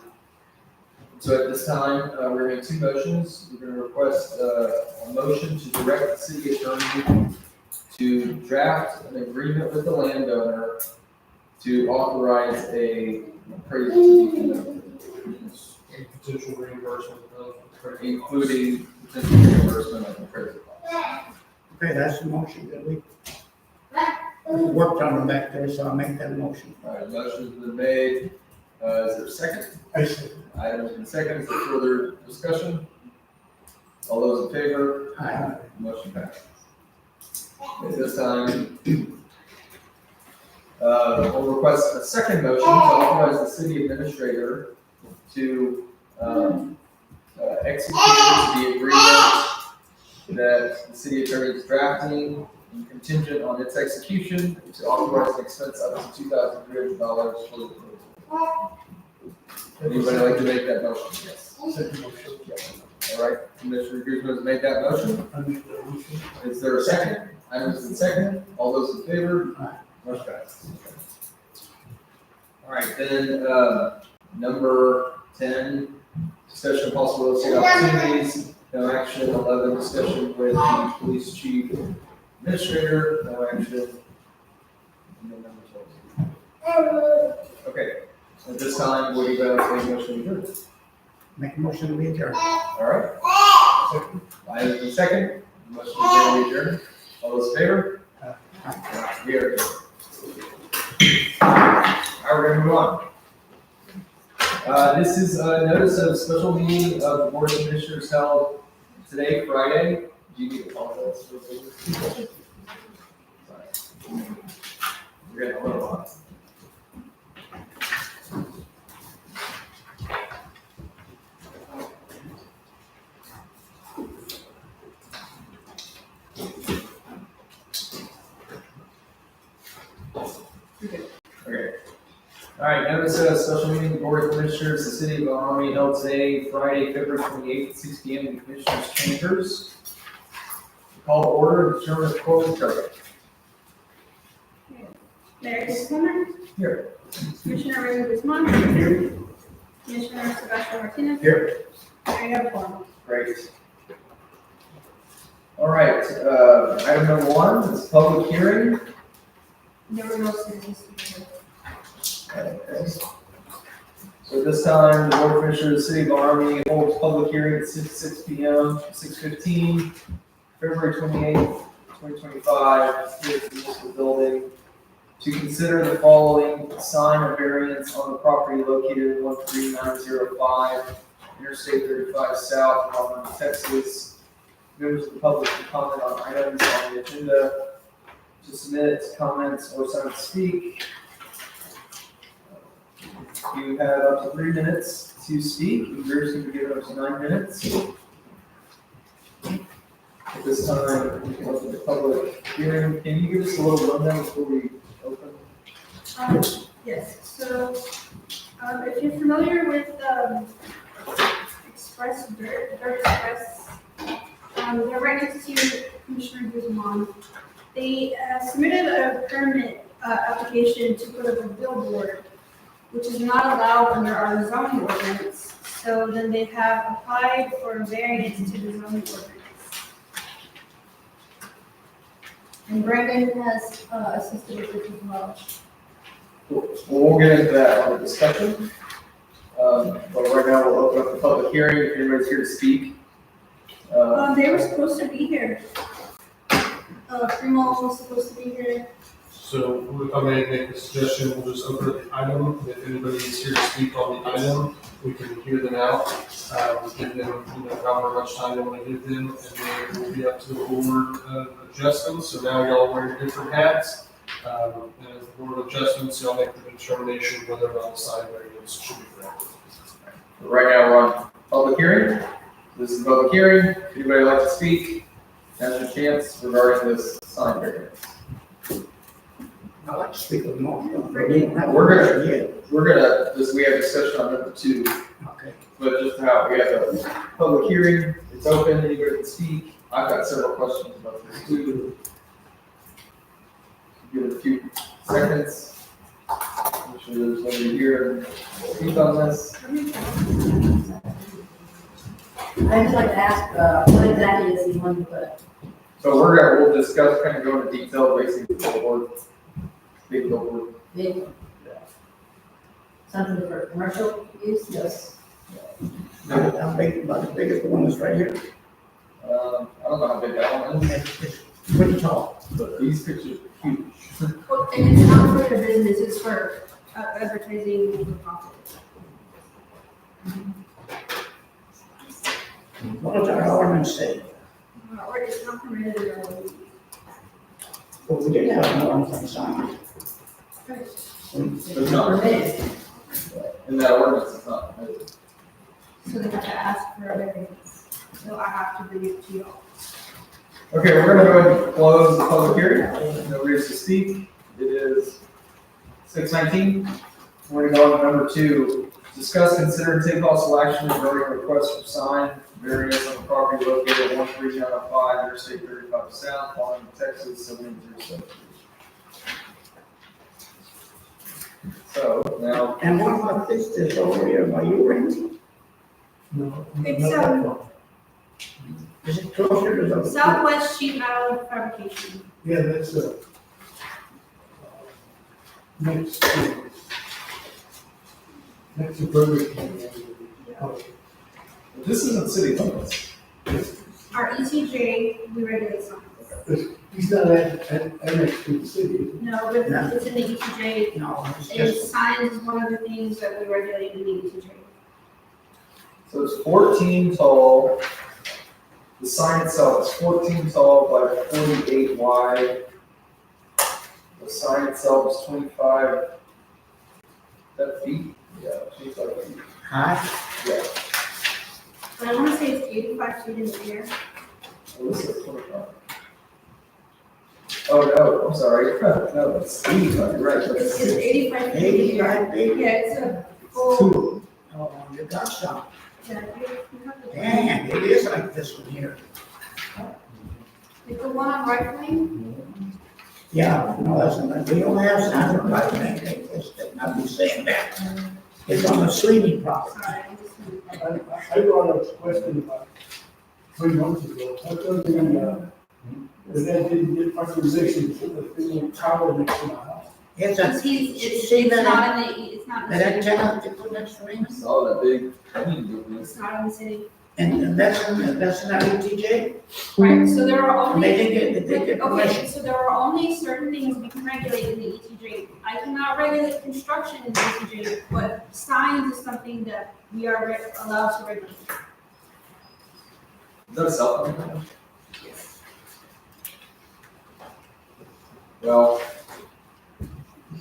So at this time, we're gonna make 2 motions. We're gonna request a motion to direct the city attorney to draft an agreement with the landowner to authorize an appraisal to be conducted, Potential reimbursement of. including potential reimbursement of appraisal costs. Okay, that's the motion that we worked on it back there, so I'll make that motion. All right, motion's been made. Is there a second? I see. Item has been seconded. Is there further discussion? All those in favor? Aye. Motion passes. At this time, we'll request a second motion to authorize the city administrator to execute the agreement that the city attorney is drafting, and contingent on its execution, to authorize an expense up to $2,300 for the appraisal. Anybody like to make that motion? Yes. Second motion. All right, Commissioner Guzman has made that motion. I make that motion. Is there a second? Item has been seconded. All those in favor? Aye. Motion passes. All right, then, number 10, discussion of possible real estate opportunities. No action. 11, discussion with the police chief administrator. No action. And then number 12. Okay, at this time, what do you have a motion to adjourn? Make a motion to be adjourned. All right. Second. Item has been seconded. Motion to adjourn. All those in favor? We are adjourned. All right, we're gonna move on. This is a notice of special meeting of the Board of Commissioners held today, Friday. Do you need to call this? We're getting a little on. Okay. All right, notice of special meeting of the Board of Commissioners, the City of Ormy held today, Friday, February 28th, at 6 p.m. in the Commissioners' chambers. Call to order and determine the quorum target. Mayor Kiscomer, Here. Commissioner Raymond Guzman. Here. Commissioner Sebastian Martinez. Here. Mayor Yabon. Great. All right, item number 1 is public hearing. There were no citizens. Okay. So at this time, the Board of Commissioners of the City of Ormy holds public hearing at 6 p.m., 6:15, February 28th, 2025, here at the municipal building, to consider the following sign or variance on the property located at 13905 Interstate 35 South, Ormy, Texas. Members of the public can comment on items on the agenda, to submit comments or sign to speak. You have up to 3 minutes to speak. Yours can be given up to 9 minutes. At this time, we can open the public hearing. Can you give us a little rundown before we open? Yes, so, if you're familiar with, Express Dirt Express, they're right next to Commissioner Guzman. They submitted a permit, application to put up a billboard, which is not allowed under our zoning ordinance. So then they have applied for a variance to the zoning ordinance. And Brendan has, assisted with this as well. We'll get into that on the discussion. But right now, we'll open up the public hearing. If anybody's here to speak. They were supposed to be here. Primo was supposed to be here. So if I may make a suggestion, we'll just open up the item, and if anybody is here to speak on the item, we can hear them out, give them, however much time they want to give them, and then it will be up to the board of adjustments. So now y'all wear different hats. And as the board of adjustments, y'all make the determination whether or not the sign variance should be granted. Right now, we're on public hearing. This is a public hearing. If anybody would like to speak, now's your chance regarding this sign variance. I'd like to speak with more. We're gonna, we have discussion on number 2, Okay. but just how we have a public hearing, it's open, anybody can speak. I've got several questions about this too. Give it a few seconds. Make sure there's nobody here and speak on this. I'd just like to ask, what exactly is he wanting to put? So we'll discuss, kind of go into detail, basically, billboard, big billboard. Vehicle? Something for commercial use? Yes. How big, about the biggest one is right here. I don't know how big that one is, It's pretty tall. but these pictures are huge. Well, and it's not for the business, it's for advertising and for profit. What does our ordinance say? Or it's not permitted or. Well, we did have an ordinance on signs. It's not, Permitted. in that ordinance, it's not permitted. So they have to ask for a variance. So I have to bring it to you all. Okay, we're gonna go ahead and close the public hearing. Nobody has to speak. It is 6:19. We're gonna go on to number 2. Discuss, consider, and take possible action regarding a request for sign variance on the property located at 13905 Interstate 35 South, Pauling, Texas, 78073. So now, And what about this over here by you, Randy? No. It's, not that far. Is it closer to the? Southwest Sheet Metal Fabrication. Yeah, that's next to Burger King. this isn't city limits. Our ETJ, we regulate signs. He's not annexed to the city. is he? No, but No. it's in the ETJ. No, it's And just, signs is one of the things that we regulate in the ETJ. So it's 14 tall. The sign itself is 14 tall by 48 wide. The sign itself is 25 feet. Yeah, 25 feet. high, Yeah. But I want to say it's 85 feet in the air. Well, this is 25. Oh, no, I'm sorry. No, it's 85, you're right. It's That's 85 feet in the air. 85 feet. Yeah, it's a full, two. Oh, you got some. yeah, you have the. Dang, it is like this one here. Like the one on right lane? Yeah, no, that's not, we don't have signs on right lane, it's not be saying that. It's on the Sweeney property. Sorry, I'm just. I brought up a question about 3 months ago. How come that didn't get authorization to put the thing tower next to my house? It's It's, a, it's see that, not in the, it's not in the that city. antenna, they put next to me, Saw that big hanging building. It's not in the city. and that's not ETJ, Right, so there are and only. they didn't get Okay, permission. so there are only certain things we can regulate in the ETJ. I cannot regulate construction in the ETJ, but signs is something that we are allowed to regulate. Is that a cell phone? Well,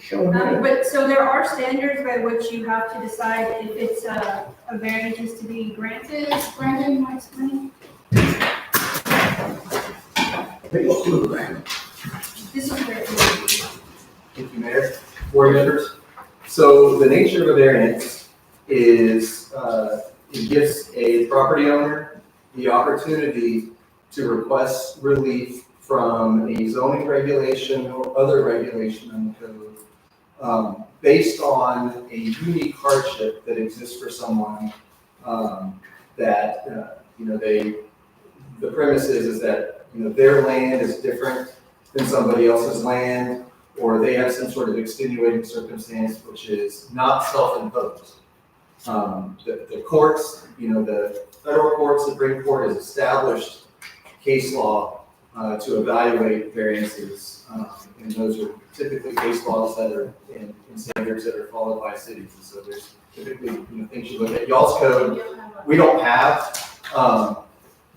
Show me. But, so there are standards by which you have to decide if it's a variance is to be granted. Brandon, you want to explain? Please do, Brandon. This is where it is. Thank you, Mayor. Board members. So the nature of a variance is it gives a property owner the opportunity to request relief from a zoning regulation or other regulation in the code based on a unique hardship that exists for someone that, the premise is that, their land is different than somebody else's land, or they have some sort of extenuating circumstance which is not self-imposed. The courts, the federal court, Supreme Court has established case law to evaluate variances. And those are typically case laws that are in standards that are followed by cities. And so there's typically, things you look at. Y'all's code, we don't have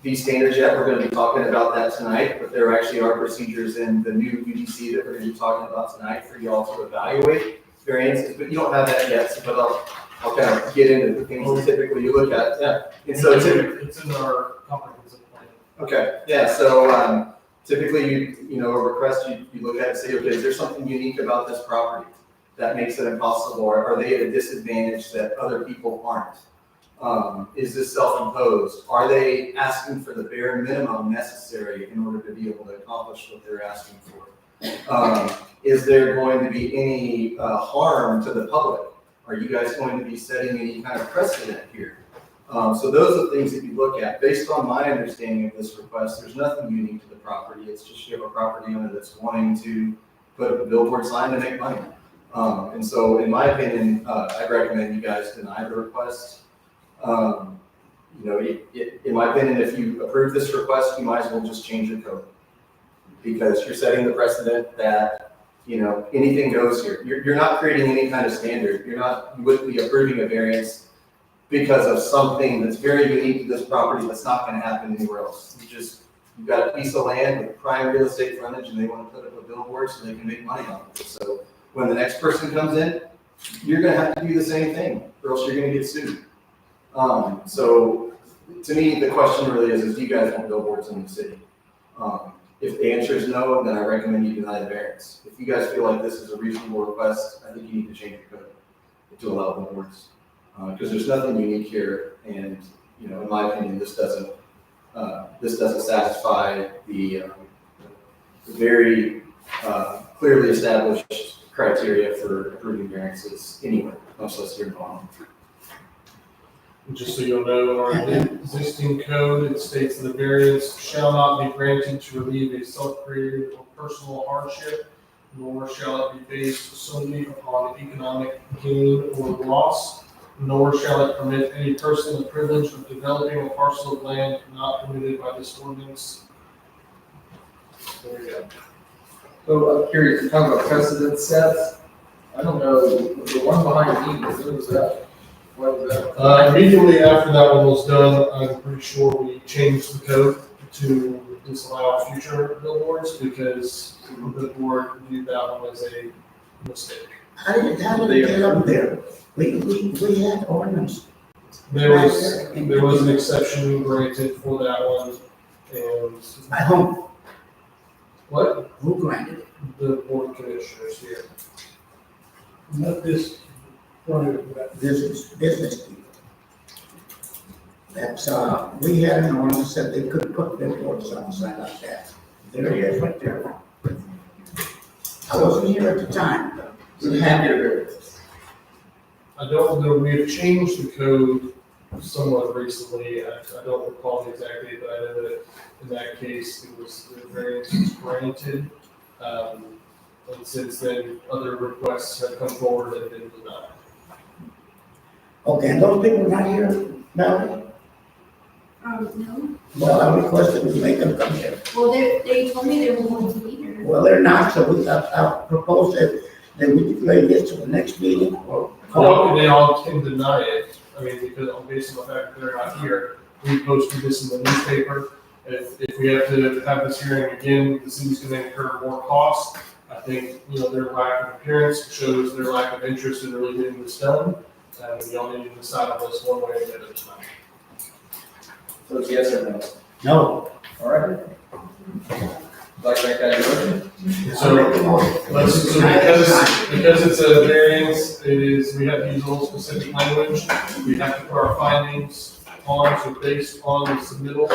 these standards yet. We're going to be talking about that tonight, but there actually are procedures in the new UDC that we're going to be talking about tonight for y'all to evaluate variances, but you don't have that yet. So, but I'll kind of get into the things that typically you look at. Yeah. And so It's in our comprehensive plan. okay, yeah, so typically a request, you look at it and say, okay, is there something unique about this property that makes it impossible? Or are they at a disadvantage that other people aren't? Is this self-imposed? Are they asking for the bare minimum necessary in order to be able to accomplish what they're asking for? Is there going to be any harm to the public? Are you guys going to be setting any kind of precedent here? So those are the things that you look at. Based on my understanding of this request, there's nothing unique to the property. It's just you have a property owner that's wanting to put up a billboard sign to make money. And so in my opinion, I'd recommend you guys deny the request. In my opinion, if you approve this request, you might as well just change your code. Because you're setting the precedent that, anything goes here. You're not creating any kind of standard. You wouldn't be approving a variance because of something that's very unique to this property that's not going to happen anywhere else. You've got a piece of land with prime real estate frontage and they want to put up a billboard so they can make money on it. So when the next person comes in, you're going to have to do the same thing or else you're going to get sued. So to me, the question really is do you guys want billboards in the city? If the answer is no, then I recommend you deny the variance. If you guys feel like this is a reasonable request, I think you need to change your code to allow billboards. Because there's nothing unique here, and in my opinion, this doesn't satisfy the very clearly established criteria for approving variances anywhere, much less here in Bonham. Just so you'll know, in our existing code, it states that the variance shall not be granted to relieve a self-created or personal hardship, nor shall it be based solely upon economic gain or loss, nor shall it permit any person the privilege of developing a parcel of land not permitted by this ordinance. There we go. So I'm curious, you talk about precedent sets. I don't know, the one behind me, when was that? What was that? Immediately after that one was done, I'm pretty sure we changed the code to disallow future billboards because the board viewed that one as a mistake. How did it get up there? We had ordinance. There was an exception granted for that one, and By whom? what? Who granted it? The board of commissioners here. Not this, but Business people. That's, we had an ordinance that they couldn't put billboards on, something like that. There it is, right there. I wasn't here at the time. So you can't get a variance. I don't know, we have changed the code somewhat recently. I don't recall the exact date, but I know that in that case, the variance was granted. And since then, other requests have come forward and been denied. Okay, and those people not here, Melanie? No. Well, I requested we make them come here. Well, they told me they were going to be here. Well, they're not, so I propose that we delay this to the next meeting or. No, they all can deny it. I mean, because based on the fact that they're not here, we posted this in the newspaper. If we have to have this hearing again, the city's gonna incur more costs. I think, their lack of appearance shows their lack of interest in really getting this done. And y'all need to decide on this one way or the other tonight. So it's yes or no? No. All right. Like to make that motion? So because it's a variance, we have to use a little specific language. We have to put our findings on, so based on the submittal.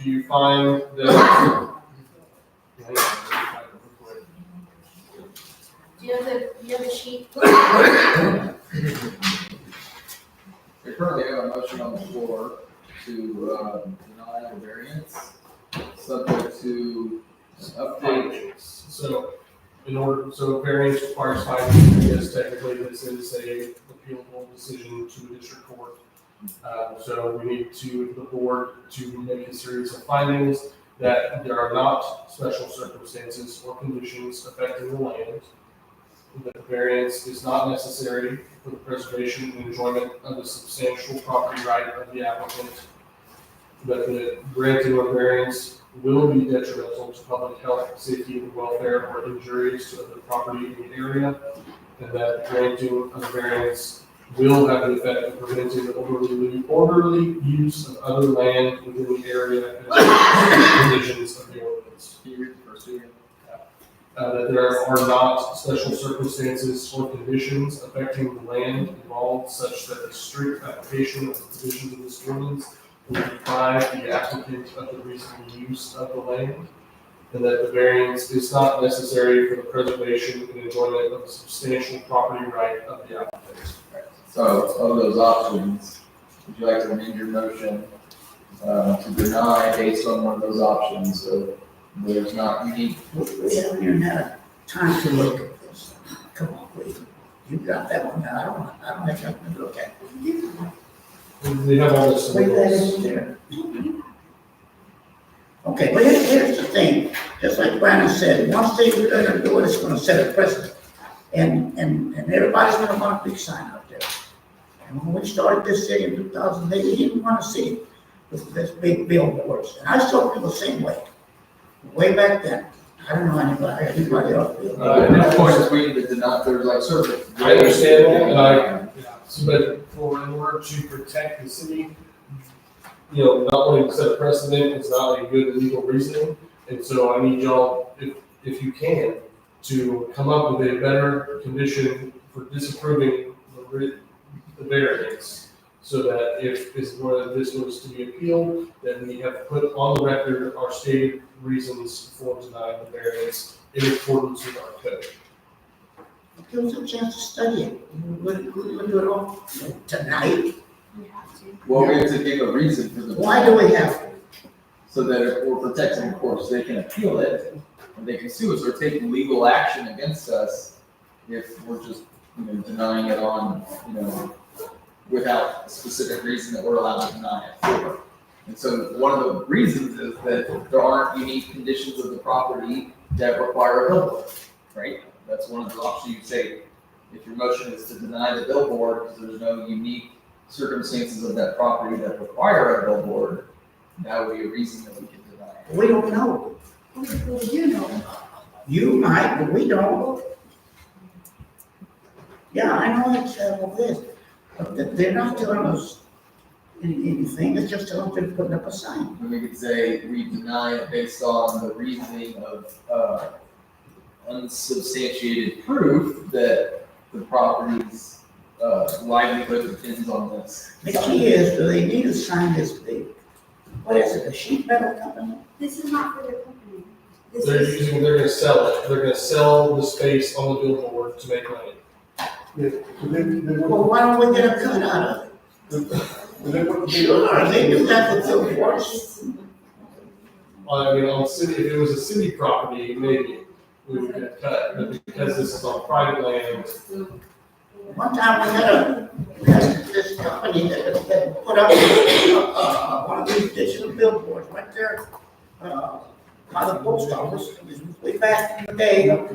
Do you find that? Do you have the sheet? We currently have a motion on the floor to deny the variance, subject to update. So variance requires findings. Yes, technically this is a appealable decision to the district court. So we need the board to make a series of findings that there are not special circumstances or conditions affecting the land, that the variance is not necessary for the preservation and enjoyment of the substantial property right of the applicant, that the granting of variance will be detrimental to public health, safety, and welfare, or injurious to other property in the area, and that granting of variance will have the effect of preventing the orderly use of other land within the area and the provisions of the ordinance. That there are not special circumstances or conditions affecting the land involved such that a strict application of the provisions of this ordinance will deprive the applicant of the reasonable use of the land, and that the variance is not necessary for the preservation and enjoyment of the substantial property right of the applicant. So, of those options, would you like to amend your motion to deny based on one of those options? So there's not unique. We haven't even had time to look at this. Come on, please. You got that one now. I don't have nothing to look at. They have all this. Wait, that is there. Okay, but here's the thing. Just like Brandon said, once they are gonna do it, it's gonna set a precedent. And everybody's gonna want a big sign out there. And when we started this city in 2008, we didn't want to see this big billboards. And I saw people the same way back then. I don't know anybody else. At this point, is we need to deny, there's like service. I understand that, but in order to protect the city, not wanting to set a precedent is not a good legal reasoning. And so I need y'all, if you can, to come up with a better condition for disapproving the variance, so that if this was to be appealed, then we have put on the record our stated reasons for denying the variance in accordance with our code. Give us a chance to study it. We'll do it all tonight. Well, we have to give a reason for the. Why do we have to? So that if we're protecting the course, they can appeal it, and they can sue us or take legal action against us if we're just, denying it on, without a specific reason that we're allowed to deny it for. And so one of the reasons is that there aren't unique conditions of the property that require a billboard, right? That's one of the options you say, if your motion is to deny the billboard because there's no unique circumstances of that property that require a billboard, that would be a reason that we can deny it. We don't know. Well, you know. You might, but we don't. Yeah, I know it's all this, but they're not telling us anything. It's just telling us they're putting up a sign. And we could say we deny it based on the reasoning of unsubstantiated proof that the property's livelihood depends on this. The key is, do they need a sign this big? What is it, a sheet metal company? This is not for the company. This They're is, gonna sell it. They're gonna sell the space on the billboard to make money. Well, why don't we get a cut out of it? Sure, they do that with billboards. On city, if it was a city property, maybe we would get cut, but because this is on private land, One time we had this company that put up one of these digital billboards right there by the post office. It was way back in the day.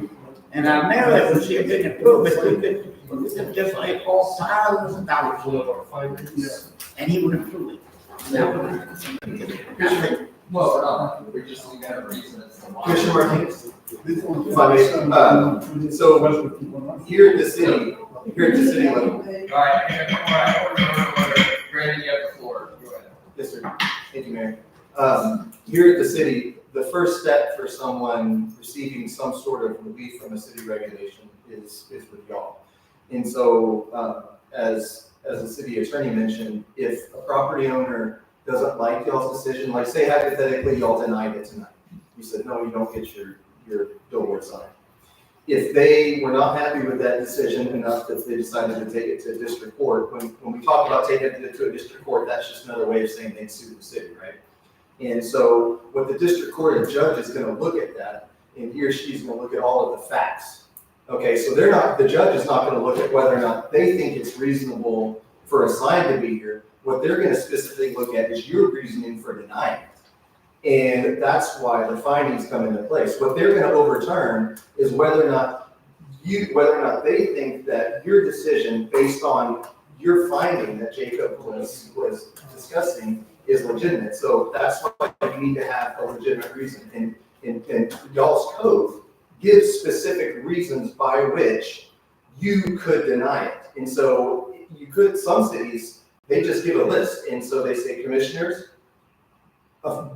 And our mayor that was here didn't approve it. We could just like all thousands of dollars. one of our findings. And he would approve it. Nothing. Well, we're not, we just need to have a reason as to why. Commissioner Martinez, if I may, so here at the city level. All right, Brandon, you have the floor. Go ahead. Yes, sir. Thank you, Mayor. Here at the city, the first step for someone receiving some sort of relief from a city regulation is with y'all. And so, as the city attorney mentioned, if a property owner doesn't like y'all's decision, like say hypothetically y'all denied it tonight. You said, no, you don't get your billboard sign. If they were not happy with that decision enough that they decided to take it to district court, when we talk about taking it to a district court, that's just another way of saying they sue the city, right? And so what the district court and judge is gonna look at that, and he or she's gonna look at all of the facts. Okay, so the judge is not gonna look at whether or not they think it's reasonable for a sign to be here. what they're gonna specifically look at is your reasoning for denying it. And that's why the findings come into place. What they're gonna overturn is whether or not they think that your decision based on your finding that Jacob was discussing is legitimate. So that's why you need to have a legitimate reason. And y'all's code gives specific reasons by which you could deny it. And so some cities, they just give a list. And so they say, commissioners,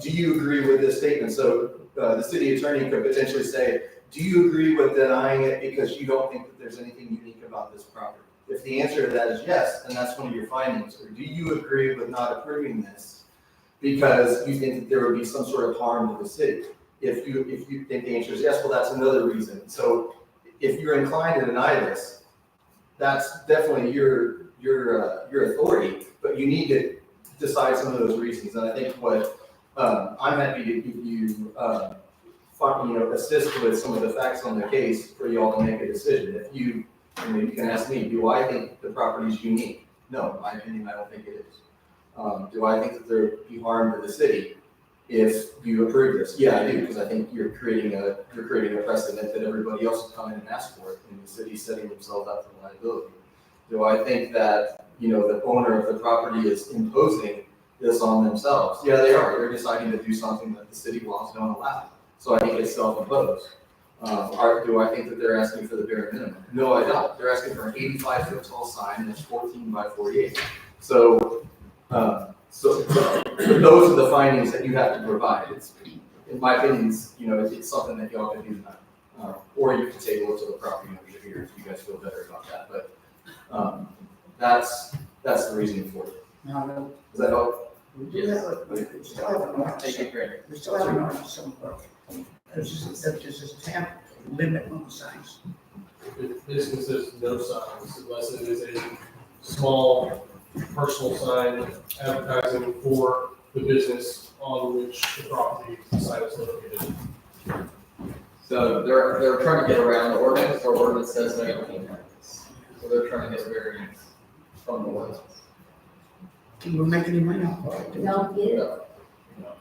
do you agree with this statement? So the city attorney could potentially say, do you agree with denying it because you don't think that there's anything unique about this property? If the answer to that is yes, then that's one of your findings. Or do you agree with not approving this because you think that there would be some sort of harm to the city? If you think the answer is yes, well, that's another reason. So if you're inclined to deny this, that's definitely your authority, but you need to decide some of those reasons. And I think what I'm happy to give you, assist with some of the facts on the case for you all to make a decision. If you can ask me, do I think the property is unique? No, in my opinion, I don't think it is. Do I think that there would be harm to the city if you approve this? Yeah, I do, because I think you're creating a precedent that everybody else will come in and ask for it, and the city's setting themselves up for liability. Do I think that, the owner of the property is imposing this on themselves? Yeah, they are. They're deciding to do something that the city laws don't allow. So I think it's self-imposed. Do I think that they're asking for the bare minimum? No, I don't. They're asking for an 85-foot tall sign that's 14 by 48. So those are the findings that you have to provide. It's, in my opinion, it's something that y'all can do tonight. Or you can take a look to the property owners here if you guys feel better about that. But that's the reasoning for it. Now, Does that help? we still have an ordinance. Take it, Greg. We still have an ordinance somewhere. There's a temp limit on the signs. It basically says no signs unless it is a small personal sign advertising for the business on which the property site is located. So they're trying to get around the ordinance, or ordinance says they don't need this. So they're trying to get variance from the ordinance. Can we make any money off of it? Don't get it. No,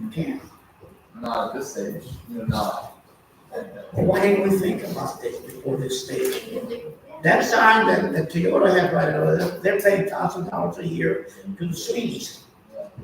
You can't. not at this stage, not. Well, why didn't we think about this before this stage? That sign that Toyota has right over there, they're paying $1,000 a year to the Swedes.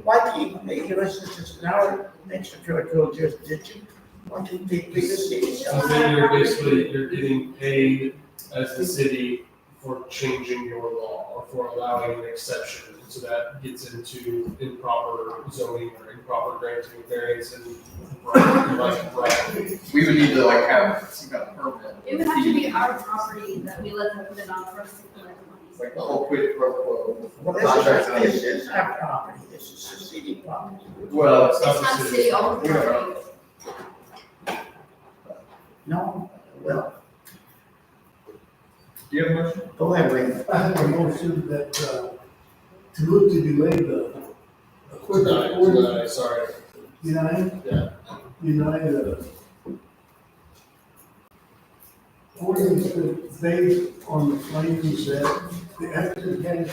Why can't they, it's just our extraterritorial jurisdiction, why can't they pay the city? So then you're getting paid as the city for changing your law or for allowing an exception. And so that gets into improper zoning or improper granting of variance and right. We would need to have some kind of permit. It would have to be our property that we let them put it on for us to collect It's money. like the whole quid pro quo. Well, this is our property, this is the city property. Well, It's It's not city owned We don't property. No, well, do you have a motion? go ahead, Ray. I have a motion that, to look to delay the equipment order, Deny, sorry. deny Yeah. the ordinance that's based on the findings that the applicant has.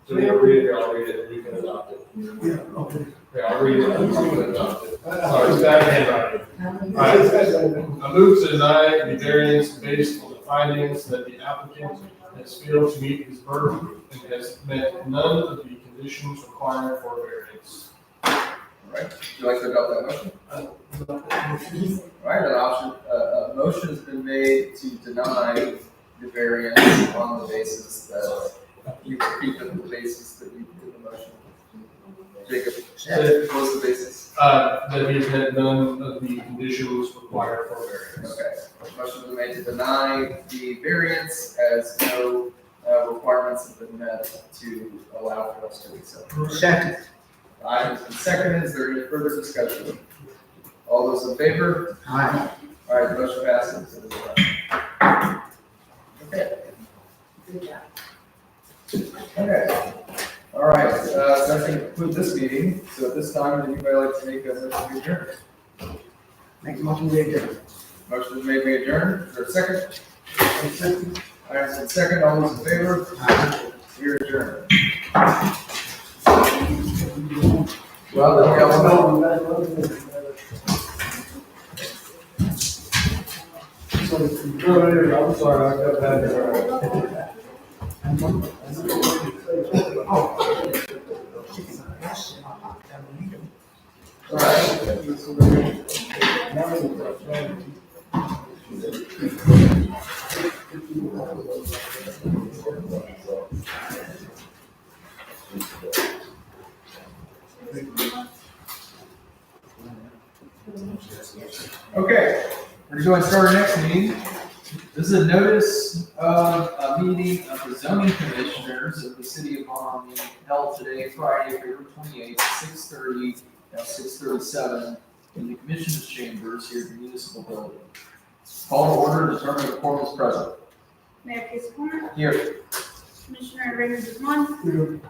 So you'll read it here, I'll read it, and you can adopt it. Yeah, okay. Yeah, I'll read it, and you can adopt it. Sorry, it's bad handwriting. Alright. Right. I move to deny the variance based on the findings that the applicant has failed to meet his burden and has met none of the conditions required for variance. Right, would you like to adopt that motion? All right, a motion has been made to deny the variance on the basis that you repeat the basis that you did the motion. Jacob, what was the basis? That he has met none of the conditions required for variance. Okay, motion has been made to deny the variance as no requirements have been met to allow for us to accept. Second. Item has been seconded. Is there any further discussion? All those in favor? Aye. All right, the motion passes. Okay. Okay. All right, so that concludes this meeting. So at this time, would anybody like to make a motion to adjourn? Make a motion to adjourn. Motion is made, we adjourn. Is there a second? All right, so second, all those in favor? Aye. You're adjourned. Well, then we got one more. I'm sorry, I got that. All right. Okay, we're going to start our next meeting. This is a notice of a meeting of the zoning commissioners of the city of Ormy held today, Friday, February 28th, 6:30, now 6:37, in the commissioners' chambers here at the municipal building. Call to order and determine the quorum is present. Mayor Casey Corner, Here. Commissioner Raymond Guzman,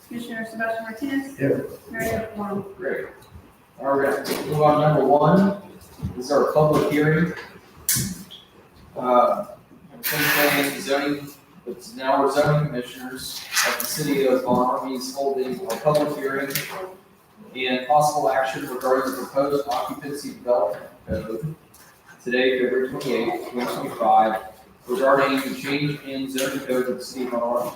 Commissioner Sebastian Martinez. Here. Mayor Quorum. Great. All right, move on to number one. This is our public hearing. Same thing, zoning, it's now we're zoning commissioners of the city of Ormy is holding a public hearing and possible action regarding the proposed occupancy development code today, February 28th, 2025, regarding the change in zoning code of the city of Ormy.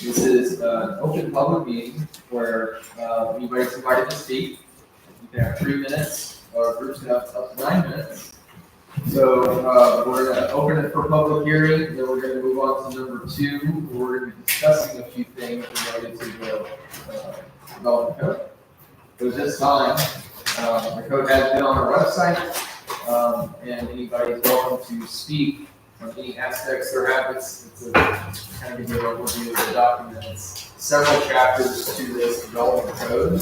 This is an open public meeting where anybody's invited to speak. You can have 3 minutes, or groups can have up to 9 minutes. So we're going to open it for public hearing, then we're going to move on to number 2. We're going to be discussing a few things related to the development code. But at this time, the code has been on our website, and anybody is welcome to speak on any aspects or habits. It's a kind of a good overview of the document. It's several chapters to this development code.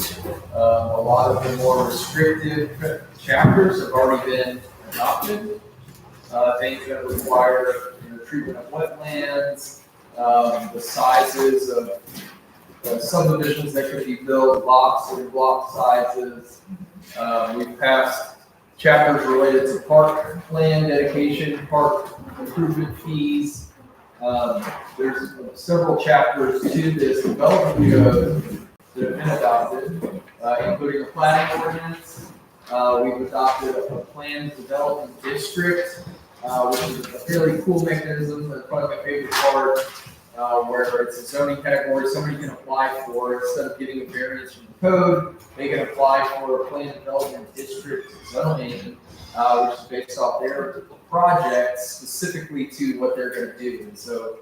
A lot of the more restrictive chapters have already been adopted. Things that require treatment of wetlands, the sizes of subdivisions that could be built, lots and block sizes. We've passed chapters related to park land dedication, park improvement fees. There's several chapters to this development code that have been adopted, including a planning ordinance. We've adopted a planned development district, which is a fairly cool mechanism. That's probably my favorite part, where it's a zoning category somebody can apply for. Instead of getting a variance from the code, they can apply for a planned development district zoning, which is based off their project specifically to what they're going to do. And so,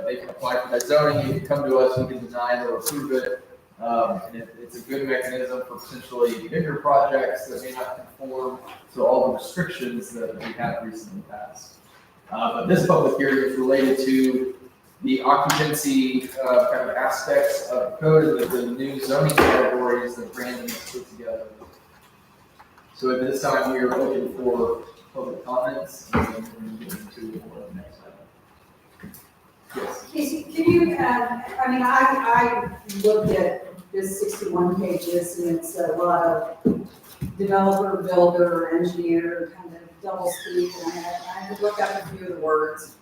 they can apply for that zoning. You can come to us, we can deny it or approve it. And it's a good mechanism for potentially bigger projects that may not conform to all the restrictions that we have recently passed. But this public hearing is related to the occupancy kind of aspects of the code and the new zoning categories that Brandon has put together. So at this time, we are looking for public comments, and then we're going to get into the next item. Yes. Casey, can you, I looked at this 61 pages and it's a lot of developer, builder, engineer, kind of double speak, and I had to look up a few of the words.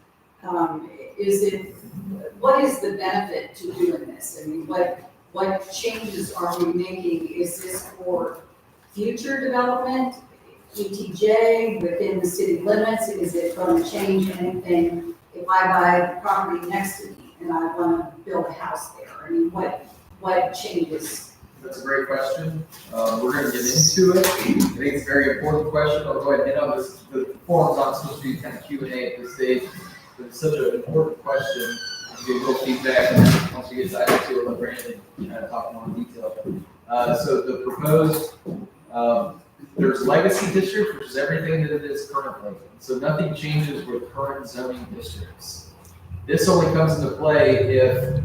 What is the benefit to doing this? I mean, what changes are we making? Is this for future development, ETJ, within the city limits? Is it going to change anything if I buy the property next to me and I want to build a house there? I mean, what changes? That's a great question. We're going to get into it. I think it's a very important question. I'll go ahead and hit on this. The forum's not supposed to be kind of Q&A at this stage, but it's such an important question. You get a little feedback, and then once we get to item 2, we'll let Brandon kind of talk more in detail. So the proposed, there's legacy district, which is everything that it is currently. So nothing changes with current zoning districts. This only comes into play if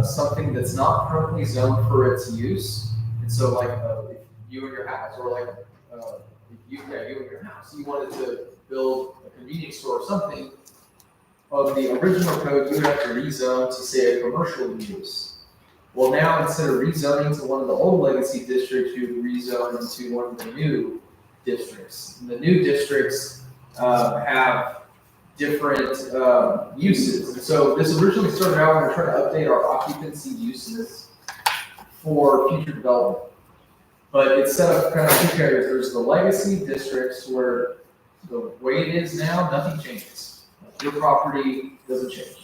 something that's not currently zoned for its use, and so like if you and your house, or like if you and your house, you wanted to build a convenience store or something, of the original code, you would have to rezone to say a commercial use. Well, now instead of rezoning to one of the old legacy districts, you would rezone into one of the new districts. And the new districts have different uses. And so this originally started out when we were trying to update our occupancy uses for future development. But it's set up kind of two categories. There's the legacy districts where the way it is now, nothing changes. Your property doesn't change.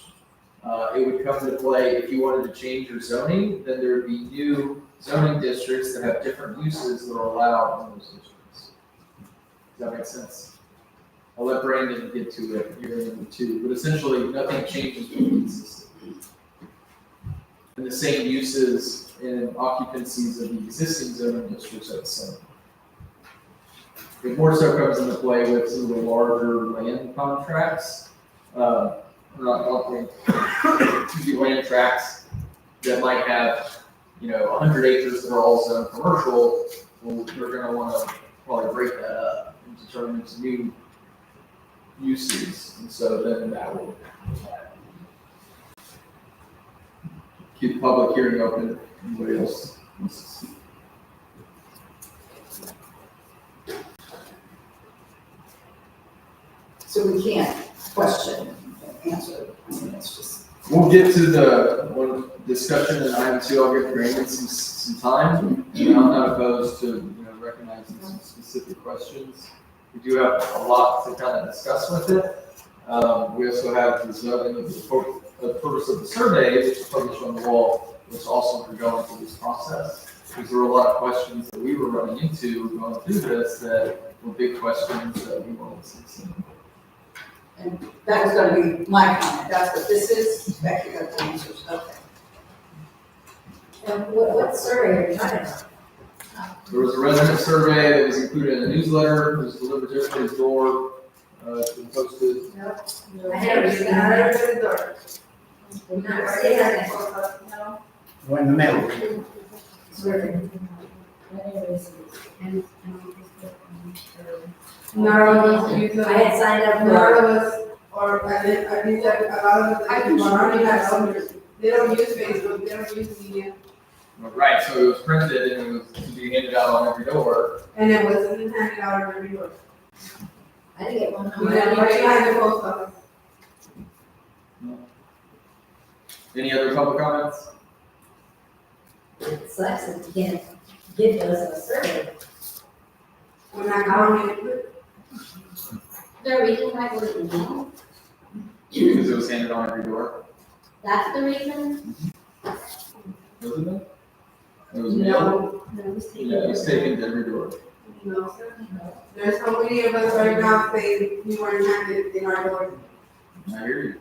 It would come into play if you wanted to change your zoning, then there would be new zoning districts that have different uses that are allowed in those districts. Does that make sense? I'll let Brandon get to it here in number 2, but essentially nothing changes with the existing. And the same uses and occupancies of the existing zoning districts are the same. It more so comes into play with some of the larger land contracts, land tracts that might have, 100 acres that are all zoned commercial. Well, we're going to want to probably break that up and determine some new uses, and so then that will keep the public hearing open. Anybody else wants to speak? So we can't question and answer. I mean, it's just. We'll get to the one discussion in item 2. I'll give Brandon some time. I'm not opposed to recognizing some specific questions. We do have a lot to kind of discuss with it. We also have the purpose of the survey, which is published on the wall, which also we're going through this process. Because there were a lot of questions that we were running into going through this that were big questions that we wanted to see. And that was gonna be my comment, that's what this is, Becky got the answers, okay. And what survey are you talking about? There was a resident survey that was included in a newsletter. It was delivered to everybody's door. It's been posted. I haven't seen that. We've not seen that. No. We're in the middle. Survey. None of us use I had signed up None for. of us, or I mean, that a lot of the, already have some, they don't use Facebook, they don't use media, Right, so it was printed and it was to be handed out on every door. and it wasn't handed out every door. I didn't get one. We got right behind the post office. Any other public comments? It sucks that you can't give us a survey. We're not going to, The reason why we're email, Because it was handed on every door. that's the reason? Wasn't it? It was mailed. No, it was taken. Yeah, it was taken to every door. no, sir. There's so many of us right now saying we weren't handed in our door. I hear you.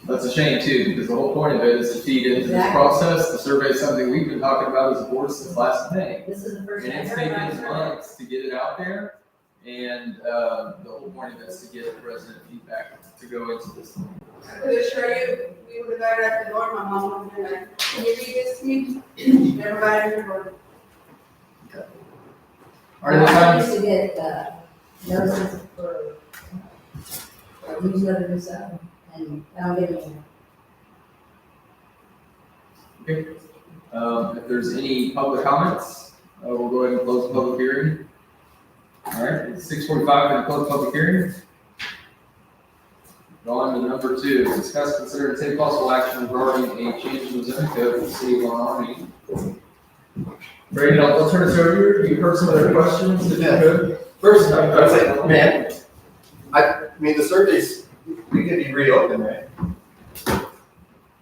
That's a shame too, because the whole point of it is to feed into this Exactly. process. The survey is something we've been talking about as a board since last May. This is the first And time it's I've heard about taken it. months to get it out there, and the whole point of it is to get resident feedback to go into this. I could assure you, we would have got it at the door, my mom would have been like, can you read this to me? Never got it in the door. All right, I this used to get, notices for, newsletter and stuff, and I don't get it anymore. If there's any public comments, we'll go ahead and close the public hearing. All right, it's 6:45 for the closed public hearing. Go on to number 2, discuss, consider, and take possible action regarding a change in the zoning code for the city of Ormy. Brandon, I'll turn it over to you. You heard some of their questions, if you could. First, I would say, man, I mean, the surveys, we could be reopened, right?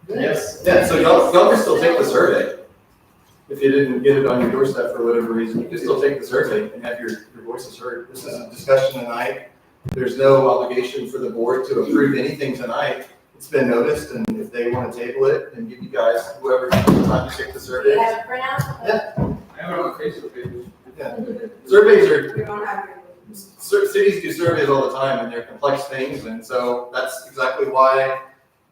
Yes. Yeah, so y'all can still take the survey. If you didn't get it on your doorstep for whatever reason, you can still take the survey and have your voices heard. This is a discussion tonight. There's no obligation for the board to approve anything tonight. It's been noticed, and if they want to table it and give you guys, whoever, time to take the Do survey. you have a printout? Yeah. I have it on Facebook page. Yeah. Surveys are, We don't have it. cities do surveys all the time, and they're complex things, and so that's exactly why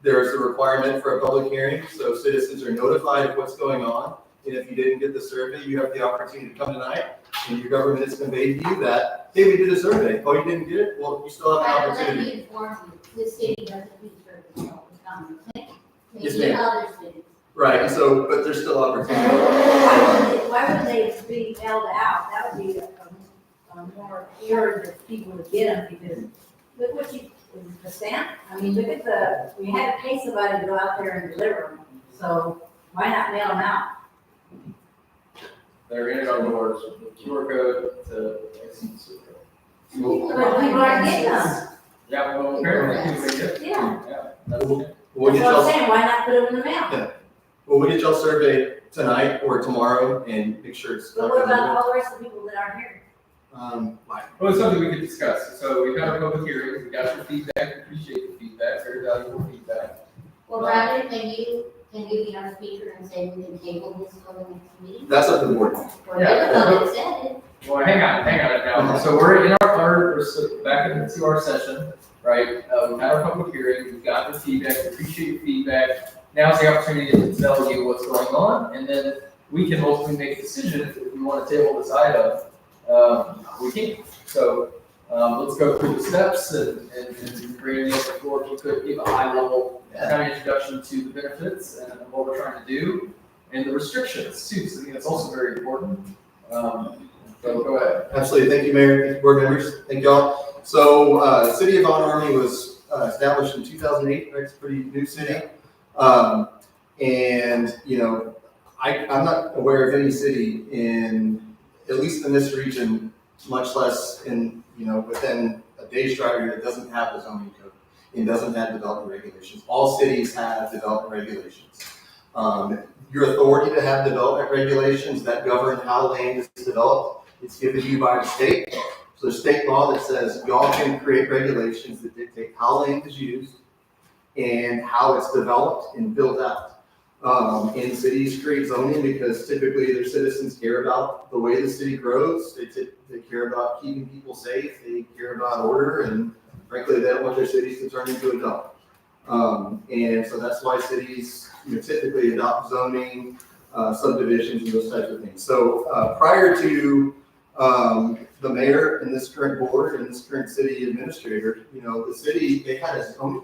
there's a requirement for a public hearing, so citizens are notified of what's going on. And if you didn't get the survey, you have the opportunity to come tonight, and your government has conveyed to you that, hey, we did a survey. Oh, you didn't get it? Well, you still have an Let opportunity. me inform you, this city doesn't do surveys all the time, okay? Yes, Maybe ma'am. other cities. Right, and so, but there's still opportunity. Why would they be held out? That would be a more clear to people to get them, because look what you, the stamp, I mean, look at we had to pay somebody to go out there and deliver them, so why not mail them out? They're in our doors with QR code to license. But people aren't getting them. Yeah, well, apparently, they do. Yeah. Yeah, that's okay. We'll That's get what I'm y'all, saying, why not put them in the mail? we'll get y'all survey tonight or tomorrow and make sure it's. But what about all the rest of the people that aren't here? Well, it's something we could discuss. So we've had a public hearing, we got your feedback, appreciate the feedback, very valuable feedback. Well, Bradley, can you be on speaker and say we can table this for the next meeting? That's up to the board. Or everybody said it. Well, hang on now. So we're in we're back into our session, right? We've had our public hearing, we've got the feedback, appreciate your feedback. Now's the opportunity to tell you what's going on, and then we can ultimately make a decision if we want to table this item. We can. So let's go through the steps and bring in the floor. If you could give a high level kind of introduction to the benefits and what we're trying to do, and the restrictions too. So I think that's also very important. So go ahead. Absolutely, thank you, Mayor, thank you, board members, thank y'all. So, City of Von Ormy was established in 2008, right? It's a pretty new city. And, you know, I'm not aware of any city at least in this region, much less in, within a day's drive here that doesn't have the zoning code and doesn't have development regulations. All cities have development regulations. Your authority to have development regulations that govern how land is developed, it's given you by the state. So there's state law that says y'all can create regulations that dictate how land is used and how it's developed and built out. And cities create zoning because typically their citizens care about the way the city grows. They care about keeping people safe. They care about order, and frankly, they don't want their cities to turn into a dump. And so that's why cities typically adopt zoning, subdivisions, and those types of things. So prior to the mayor and this current board and this current city administrator, the city,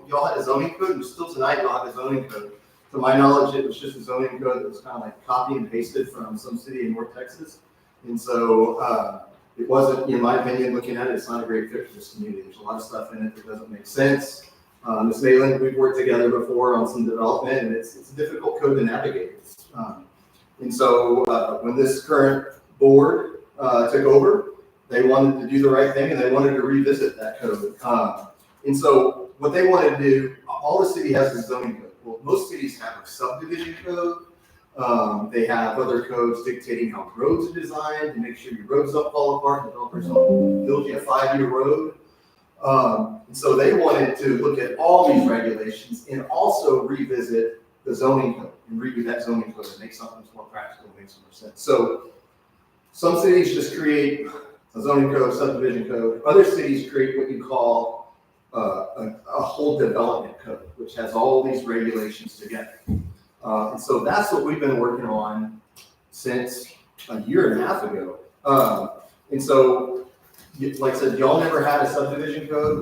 y'all had a zoning code, and still tonight y'all have a zoning code. To my knowledge, it was just a zoning code that was kind of like copy and pasted from some city in North Texas. And so it wasn't, in my opinion, looking at it, it's not a great fit for this community. There's a lot of stuff in it that doesn't make sense. Ms. Malin, we've worked together before on some development, and it's a difficult code to navigate. And so when this current board took over, they wanted to do the right thing and they wanted to revisit that code. And so what they wanted to do, all the city has is zoning code. Well, most cities have a subdivision code. They have other codes dictating how roads are designed to make sure your roads don't fall apart, developers don't build you a 5-year road. And so they wanted to look at all these regulations and also revisit the zoning code and redo that zoning code and make something that's more practical and makes more sense. So some cities just create a zoning code, subdivision code. Other cities create what you call a whole development code, which has all these regulations together. And so that's what we've been working on since a year and a half ago. And so, like I said, y'all never had a subdivision code,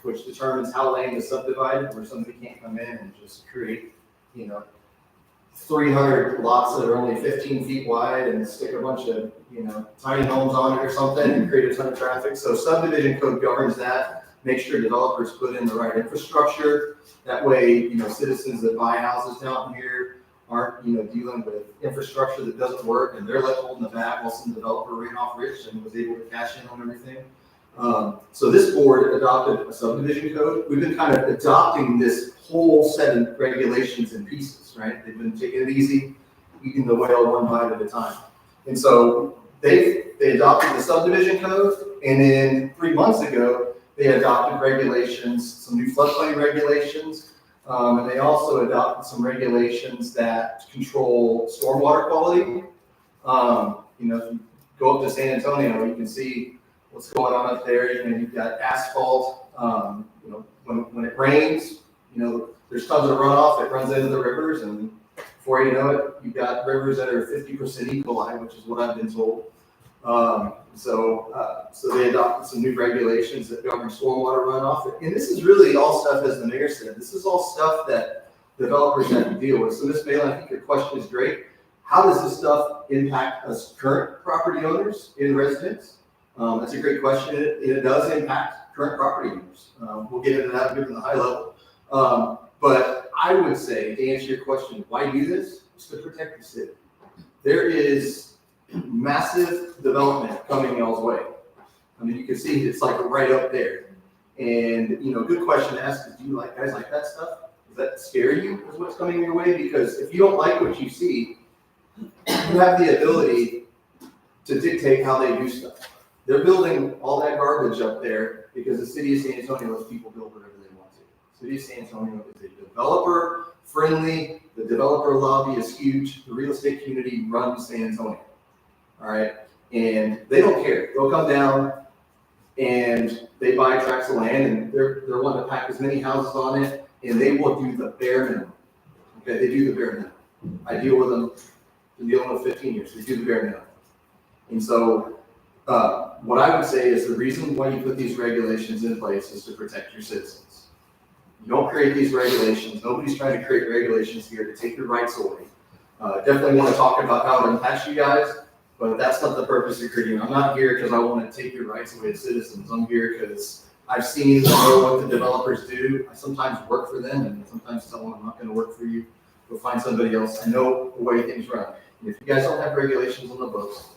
which determines how land is subdivided, where somebody can't come in and just create, 300 lots that are only 15 feet wide and stick a bunch of, tiny homes on it or something and create a ton of traffic. So subdivision code governs that. Make sure developers put in the right infrastructure. That way, citizens that buy houses down here aren't, dealing with infrastructure that doesn't work and they're left holding the bag while some developer ran off rich and was able to cash in on everything. So this board adopted a subdivision code. We've been kind of adopting this whole set of regulations in pieces, right? They've been taking it easy, eating the whale one bite at a time. And so they adopted the subdivision code, and then 3 months ago, they adopted regulations, some new floodplain regulations, and they also adopted some regulations that control stormwater quality. If you go up to San Antonio, you can see what's going on up there. You've got asphalt. When it rains, there's tons of runoff that runs into the rivers, and before you know it, you've got rivers that are 50% E. coli, which is what I've been told. So they adopted some new regulations that govern stormwater runoff. And this is really all stuff, as the mayor said, this is all stuff that developers have to deal with. So Ms. Bailey, I think your question is great. How does this stuff impact us current property owners in residence? That's a great question. It does impact current property owners. We'll get into that given the high level. But I would say, to answer your question, why do this? It's to protect the city. There is massive development coming y'all's way. I mean, you can see it's like right up there. And, you know, good question to ask is, do you like guys like that stuff? Does that scare you is what's coming your way? Because if you don't like what you see, you have the ability to dictate how they do stuff. They're building all that garbage up there because the city of San Antonio lets people build whatever they want to. The city of San Antonio is a developer friendly, the developer lobby is huge, the real estate community runs San Antonio. All right, and they don't care. They'll come down and they buy tracts of land and they're wanting to pack as many houses on it, and they will do the bare minimum. Okay, they do the bare minimum. I deal with them, been dealing with 15 years, they do the bare minimum. And so what I would say is the reason why you put these regulations in place is to protect your citizens. You don't create these regulations. Nobody's trying to create regulations here to take your rights away. Definitely want to talk about how it impacts you guys, but that's not the purpose of creating. I'm not here because I want to take your rights away as citizens. I'm here because I've seen and know what the developers do. I sometimes work for them and sometimes tell them I'm not going to work for you. Go find somebody else. I know the way things run. And if you guys don't have regulations on the books,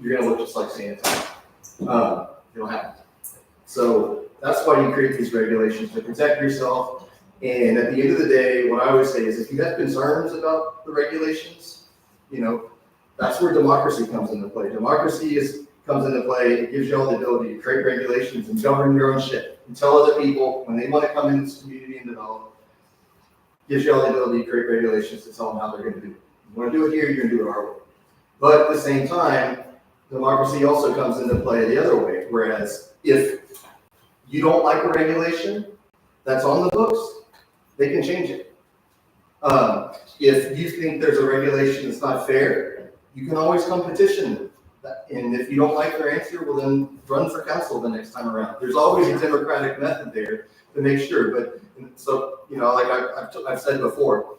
you're going to look just like San Antonio. You don't have it. So that's why you create these regulations, to protect yourself. And at the end of the day, what I always say is if you have concerns about the regulations, you know, that's where democracy comes into play. Democracy comes into play. It gives you all the ability to create regulations and govern your own shit. And tell other people when they want to come into this community and develop, gives you all the ability to create regulations to tell them how they're going to do it. You want to do it here, you're going to do it our way. But at the same time, democracy also comes into play the other way. Whereas if you don't like a regulation that's on the books, they can change it. If you think there's a regulation that's not fair, you can always come petition them. And if you don't like their answer, well then run for council the next time around. There's always a democratic method there to make sure. But so, you know, like I've said before,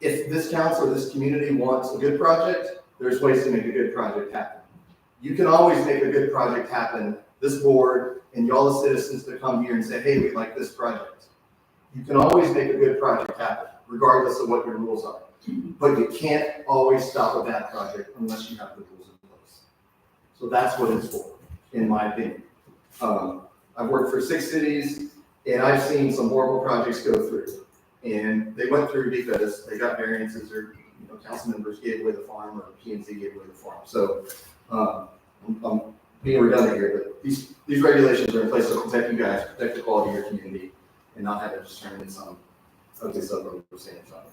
if this council or this community wants a good project, there's ways to make a good project happen. You can always make a good project happen, this board and y'all the citizens that come here and say, hey, we like this project. You can always make a good project happen, regardless of what your rules are. But you can't always stop a bad project unless you have the rules in place. So that's what it's for, in my opinion. I've worked for 6 cities, and I've seen some horrible projects go through. And they went through because they got variances, or council members gave away the farm, or P&Z gave away the farm. So I'm being redundant here, but these regulations are in place to protect you guys, protect the quality of your community, and not have it just turn into some ugly suburb of San Antonio.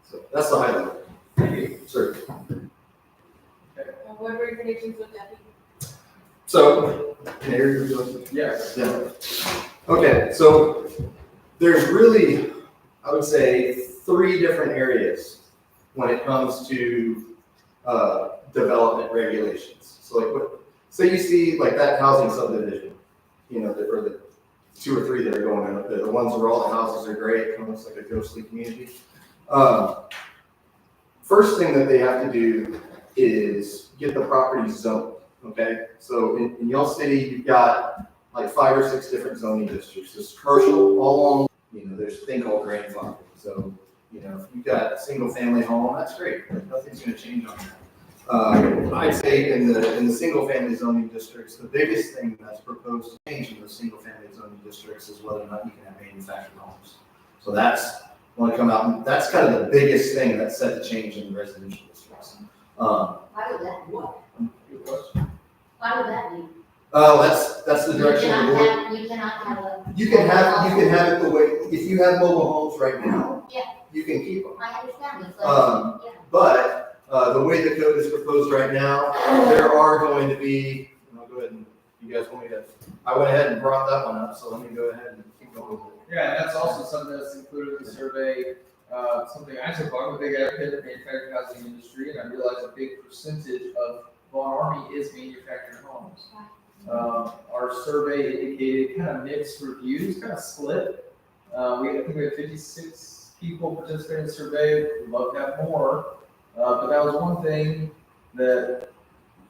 So that's the high level. Thank you, sir. What regulations would that be? So, Yes. yeah. Okay, so there's really, I would say, 3 different areas when it comes to development regulations. So like say you see like that housing subdivision, or the 2 or 3 that are going on up there, the ones where all the houses are great, it looks like a ghostly community. First thing that they have to do is get the property zoned, okay? So in y'all city, you've got like 5 or 6 different zoning districts. There's commercial all along, there's a thing called grandfathering. So, if you've got a single family home, that's great. Nothing's gonna change on that. I'd say in the single family zoning districts, the biggest thing that's proposed to change in the single family zoning districts is whether or not you can have manufactured homes. So that's want to come out, and that's kind of the biggest thing that's set to change in the residential districts. Why would that be? Good question. Why would that be? That's the direction of the board. You cannot have a. You can have it the way, if you have mobile homes right now, Yeah. you can keep them. I understand, it's like, yeah. But the way the code is proposed right now, there are going to be, I'll go ahead and, you guys want me to, I went ahead and brought that one up, so let me go ahead and keep going with it. Yeah, and that's also something that's included in the survey. Something I took on, a big advocate of the manufactured housing industry, and I realized a big percentage of Von Ormy is manufactured homes. Our survey indicated kind of mixed reviews, kind of split. I think we had 56 people participate in the survey. We'd love to have more. But that was one thing that,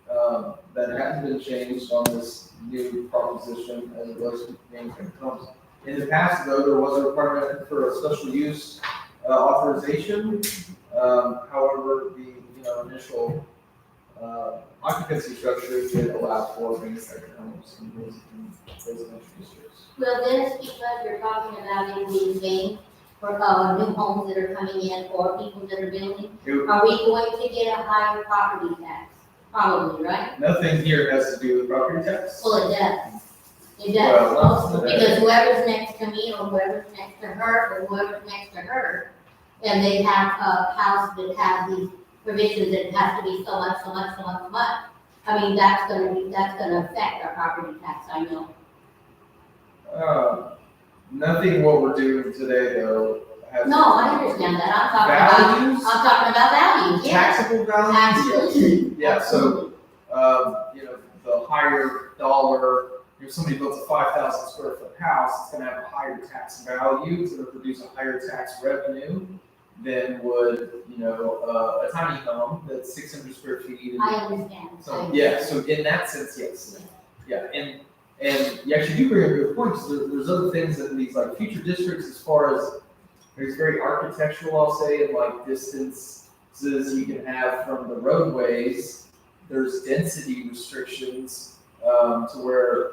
that hasn't been changed on this new proposition as it was to manufactured homes. In the past, though, there was a requirement for a special use authorization. However, the initial occupancy structure did allow for manufactured homes in residential districts. Well, then it's because you're talking about it being vain for new homes that are coming in or people that are building. Are we going to get a higher property tax? Probably, right? Nothing here has to do with property tax. Well, it does. It Well, does. Because whoever's next to me or whoever's next to her or whoever's next to her, and they have a house that has these provisions that it has to be so much, so much, so much, so much. I mean, that's gonna affect our property tax, I know. Nothing what we're doing today, though, has. No, I understand that. I'm Values? talking about values, yeah. Taxable values? Absolutely. Yeah, so, the higher dollar, if somebody builds a 5,000 square foot house, it's gonna have a higher tax value, it's gonna produce a higher tax revenue than would, a tiny home that's 600 square feet. I understand. So, yeah, so in that sense, yes. Yeah, and you actually do bring up a good point, because there's other things in these like future districts as far as, there's very architectural, I'll say, and like distances you can have from the roadways. There's density restrictions, to where,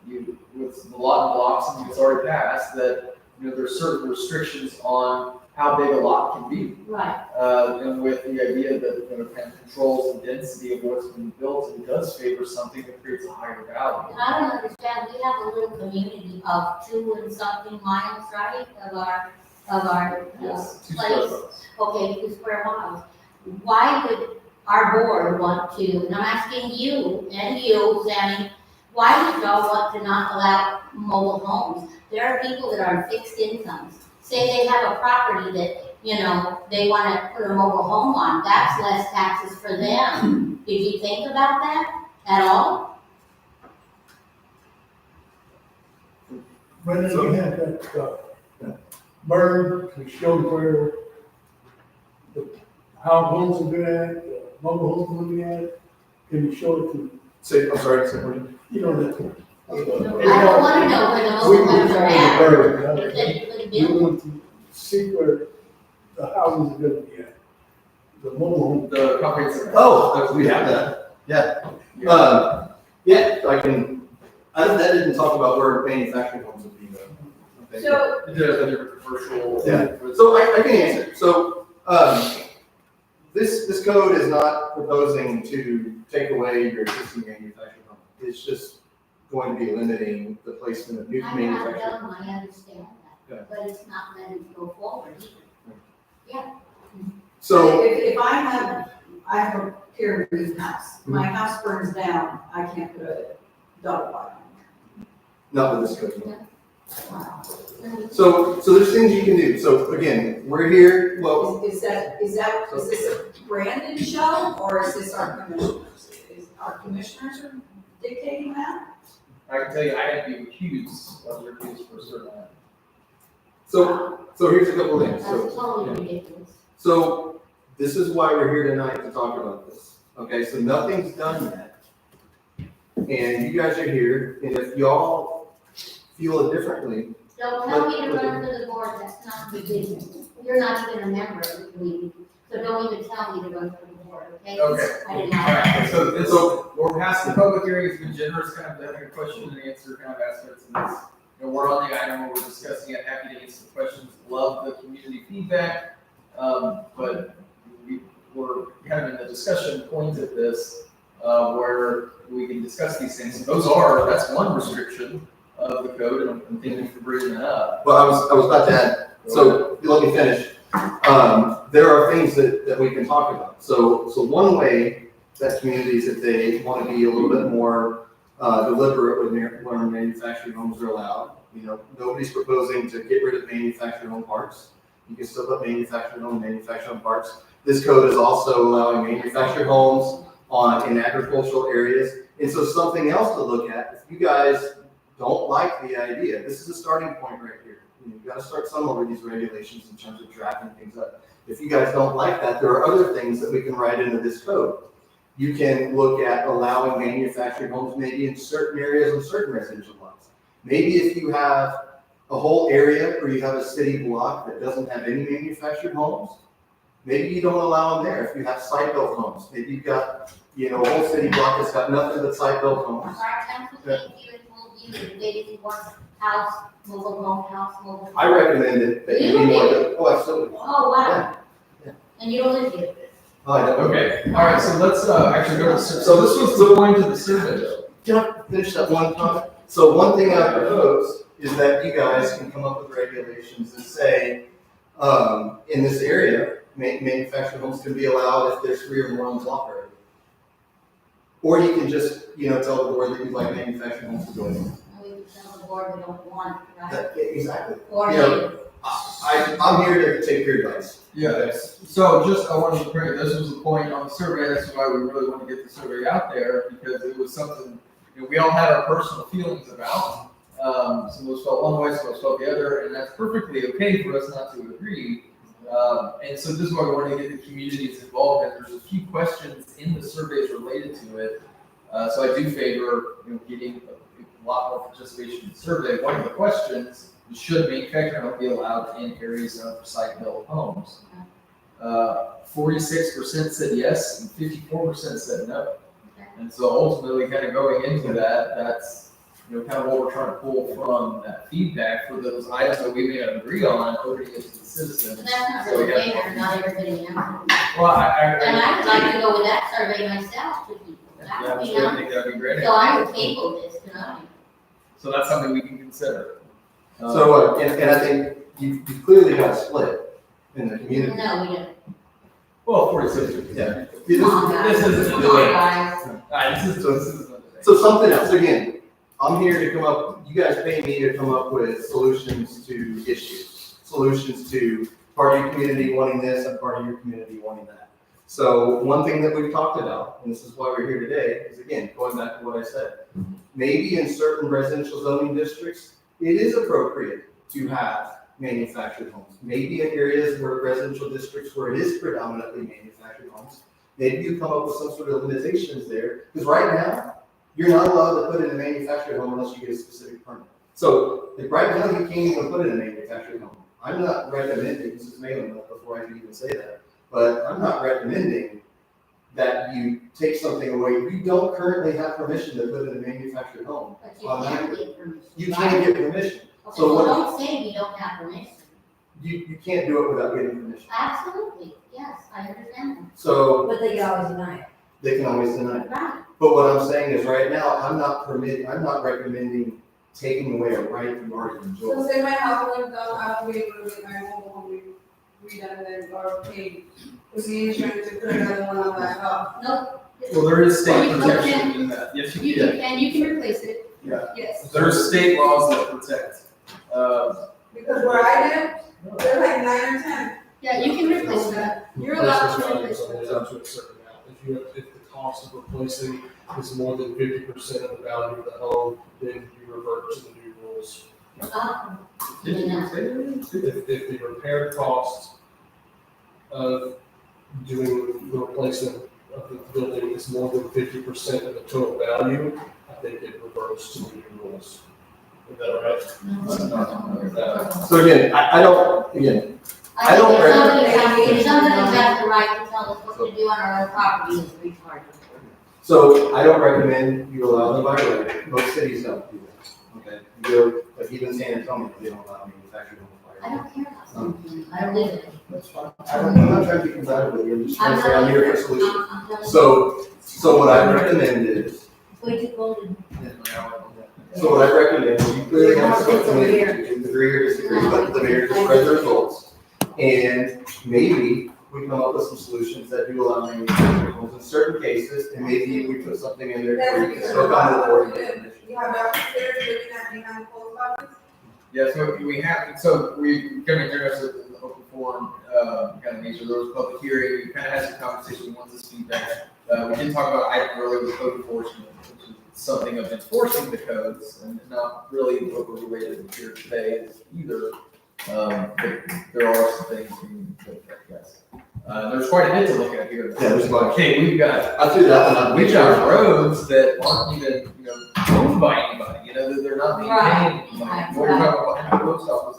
with the lot and blocks, and it's already passed, that, there's certain restrictions on how big a lot can be. Right. And with the idea that, kind of controls the density of what's been built, and does favor something that creates a higher value. I don't understand, we have a little community of 2 and something miles, right, of our Yes, 2 place. square foot. Okay, 2 square miles. Why would our board want to, and I'm asking you and you, Sammy, why would y'all want to not allow mobile homes? There are people that are on fixed incomes. Say they have a property that, they want to put a mobile home on, that's less taxes for them. Did you think about that at all? When we had that, bird, we showed where how homes are doing, mobile homes are doing at, can you show it to, I'm sorry, say what? you know, that. I don't want to know where the We mobile homes are found the at. bird, If they could we build. want to see where the houses are gonna be at. The mobile home. The comprehensive. Oh, we have that, yeah. That didn't talk about where manufacturing homes would be though. Okay. So, It does a different commercial. Yeah. So I can answer. So, this code is not proposing to take away your existing manufactured home. It's just going to be limiting the placement of new I'm not manufactured. dumb, I understand Okay. that, but it's not letting it go forward either. So, If I have a peer review house, my house burns down, I can't put a double wide on not with this code. no. Wow. So there's things you can do. So again, we're here, well, there. Is this a Brandon show, or is this our commissioners? Is our commissioners are dictating that? I can tell you, I had to be recused, I was recused for a certain amount. so here's a couple things. That's So, totally ridiculous. so this is why we're here tonight to talk about this. Okay, so nothing's done yet. And you guys are here, and if y'all feel it differently, Don't tell me to run for the board, that's not the business. You're not even a member of the committee, so don't even tell me to run for the board, okay? Okay. I didn't All know. right, so we're past the public hearing, it's been generous, kind of having a question and answer kind of aspects of this. We're on the item, we're discussing it, happy to answer the questions, love the community feedback. But we're kind of in the discussion point of this, where we can discuss these things. And that's one restriction of the code, and I'm thanking you for bringing that up. well, I was about to add, so let me finish. There are things that we can talk about. So one way that communities, if they want to be a little bit more deliberate when manufactured homes are allowed, nobody's proposing to get rid of manufactured home parks. You can still put manufactured home parks. This code is also allowing manufactured homes in agricultural areas. And so something else to look at, if you guys don't like the idea, this is a starting point right here. You gotta start somewhere with these regulations in terms of drafting things up. If you guys don't like that, there are other things that we can write into this code. You can look at allowing manufactured homes maybe in certain areas and certain residential lots. Maybe if you have a whole area where you have a city block that doesn't have any manufactured homes, maybe you don't allow them there. If you have site-built homes, maybe you've got, a whole city block that's got nothing but site-built homes. Our council came here and told you that they didn't want house, mobile home. I recommend that you be more, oh, absolutely. Oh, wow. Yeah. And you don't live here. Oh, I don't. Okay, all right, so let's actually go to, so this was the point of the survey though. Can I finish that one thought? So one thing I propose is that you guys can come up with regulations that say, in this area, manufactured homes can be allowed if there's 3 or more homes operating. Or you can just, tell the board that you'd like manufactured homes to go in. And we can tell the board we don't want, right? Exactly. Or I'm here to take your advice. Yes, so I wanted to bring, this was the point on the survey, that's why we really want to get the survey out there, because it was something, we all had our personal feelings about. Some of us felt one way, some of us felt the other, and that's perfectly okay for us not to agree. And so this is why we want to get the communities involved, and there's a few questions in the surveys related to it. So I do favor, getting a lot more participation in the survey. One of the questions, should manufactured home be allowed in areas of site-built homes? 46% said yes, and 54% said no. And so ultimately, kind of going into that, that's kind of what we're trying to pull from that feedback for those items that we may not agree on, opening it to the citizens. But that's not So we really got- fair, not everybody answered. Well, And I would like to go with that survey myself to people. That yeah, would be I nice. think that'd be great. So I would table this tonight. So that's something we can consider. So, and I think you've clearly got a split in the community. No, we don't. Well, 46, Yeah. Come on, guys. This isn't Come the on, debate. guys. All right, this is another thing. So something else, again, I'm here to come up, you guys pay me to come up with solutions to issues. Solutions to part of your community wanting this and part of your community wanting that. So one thing that we've talked about, and this is why we're here today, is again, going back to what I said. Maybe in certain residential zoning districts, it is appropriate to have manufactured homes. Maybe in areas where residential districts where it is predominantly manufactured homes, maybe you come up with some sort of limitations there. Because right now, you're not allowed to put in a manufactured home unless you get a specific permit. So like right now, you can't even put in a manufactured home. I'm not recommending, this is mailing up before I can even say that, but I'm not recommending that you take something away. You don't currently have permission to put in a manufactured home. But you can't get permission. You right? can't get permission. Okay, So so what, don't say we don't have permission. you can't do it without getting permission. Absolutely, yes, I understand So But they can always deny it. they can always deny it. that. Right. But what I'm saying is right now, I'm not recommending taking away a right you already enjoy. So say my house went down, I will be able to get my mobile home redone then, or paid. Was the insurance to put another one on my house? No, Well, there is state You protection in that. Yes, you You can. can, and you can replace it. Yeah. Yes. There's state laws that protect. Because where I live, they're like 9 or 10. Yeah, you can replace that. You're allowed to replace Only that. up to a certain amount. If the cost of replacing is more than 50% of the value of the home, then you revert to the new rules. Did you say that? If the repair cost of doing the replacement of the building is more than 50% of the total value, I think it reverts to the new rules. Is that all right? So again, I don't If somebody has the right to tell us what to do on our own property, it's retarded. So I don't recommend you allow them by right. Most cities don't do that. Okay. Like even San Antonio, they don't allow manufactured homes by I right. don't care about something, I don't live in it. That's fine. I'm not trying to be combative with you. I'm just trying to say I'm here for a solution. I'm telling you, So what I recommend is, it's way too golden. so what I recommend is you clearly have some community, you can agree or disagree, but the mayor can spread the results. And maybe we come up with some solutions that do allow manufactured homes in certain cases, and maybe we put something in there where you can still come to the board and get permission. You have upstairs living at behind the post office? Yeah, so we kind of addressed it in the open forum, kind of nature, there was a public hearing, we kind of had some conversation, we wanted this feedback. We did talk about item earlier with code enforcement, which is something of enforcing the codes, and not really what we're related to here today is either. But there are some things being looked at, yes. There's quite a bit to look at here. Yeah, there's a bunch. Okay, we've got I threw that one up. we've got roads that aren't even, owned by anybody, they're not maintained. Right. What are you talking about, behind the post office?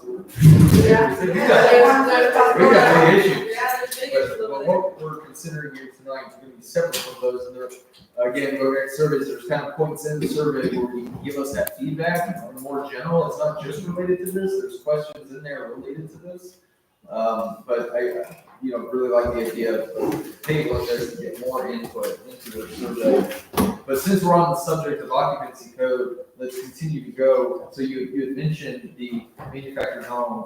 Yeah. We've Yeah, got, they want to talk we've got about big that. issues. Yeah, there's big issues But over there. what we're considering here tonight is going to be separate from those, and there, again, going back to surveys, there's kind of points in the survey where you can give us that feedback, more general, it's not just related to this, there's questions in there related to this. But I, really like the idea of tabling this to get more input into the survey. But since we're on the subject of occupancy code, let's continue to go. So you had mentioned the manufactured home.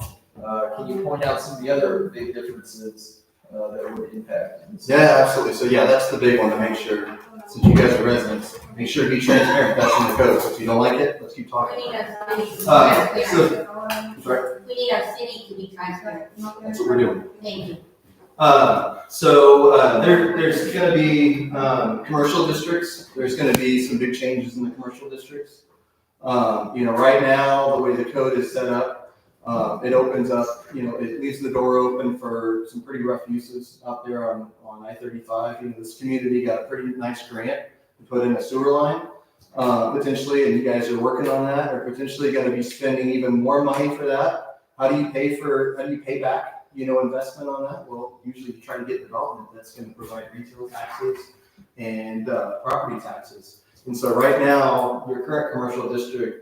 Can you point out some of the other big differences that would impact? Yeah, absolutely. So yeah, that's the big one to make sure, since you guys are residents, make sure to be transparent. That's in the code. So if you don't like it, let's keep We talking. need our city to be So, transparent. sorry, We need our city to be transparent. that's what we're doing. Thank you. There's going to be commercial districts. There's going to be some big changes in the commercial districts. Right now, the way the code is set up, it opens up, it leaves the door open for some pretty rough uses out there on I-35. This community got a pretty nice grant to put in a sewer line, potentially, and you guys are working on that, or potentially going to be spending even more money for that. How do you pay back, investment on that? Well, usually you try to get development that's going to provide retail taxes and property taxes. And so right now, your current commercial district,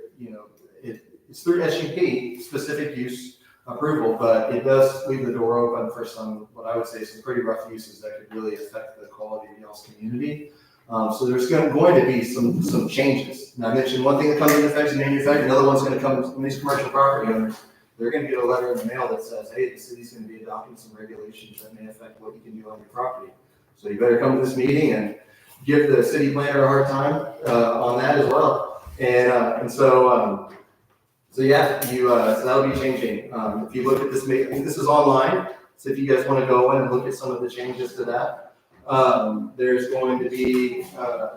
it's through SUP, specific use approval, but it does leave the door open for some, what I would say, some pretty rough uses that could really affect the quality of y'all's community. So there's going to be some changes. Now I mentioned one thing that comes into effect is manufacturing, another one's going to come from these commercial property owners. They're going to get a letter in the mail that says, hey, the city's going to be adopting some regulations that may affect what you can do on your property. So you better come to this meeting and give the city planner a hard time on that as well. So that'll be changing. If you look at this, this is online. So if you guys want to go in and look at some of the changes to that, there's going to be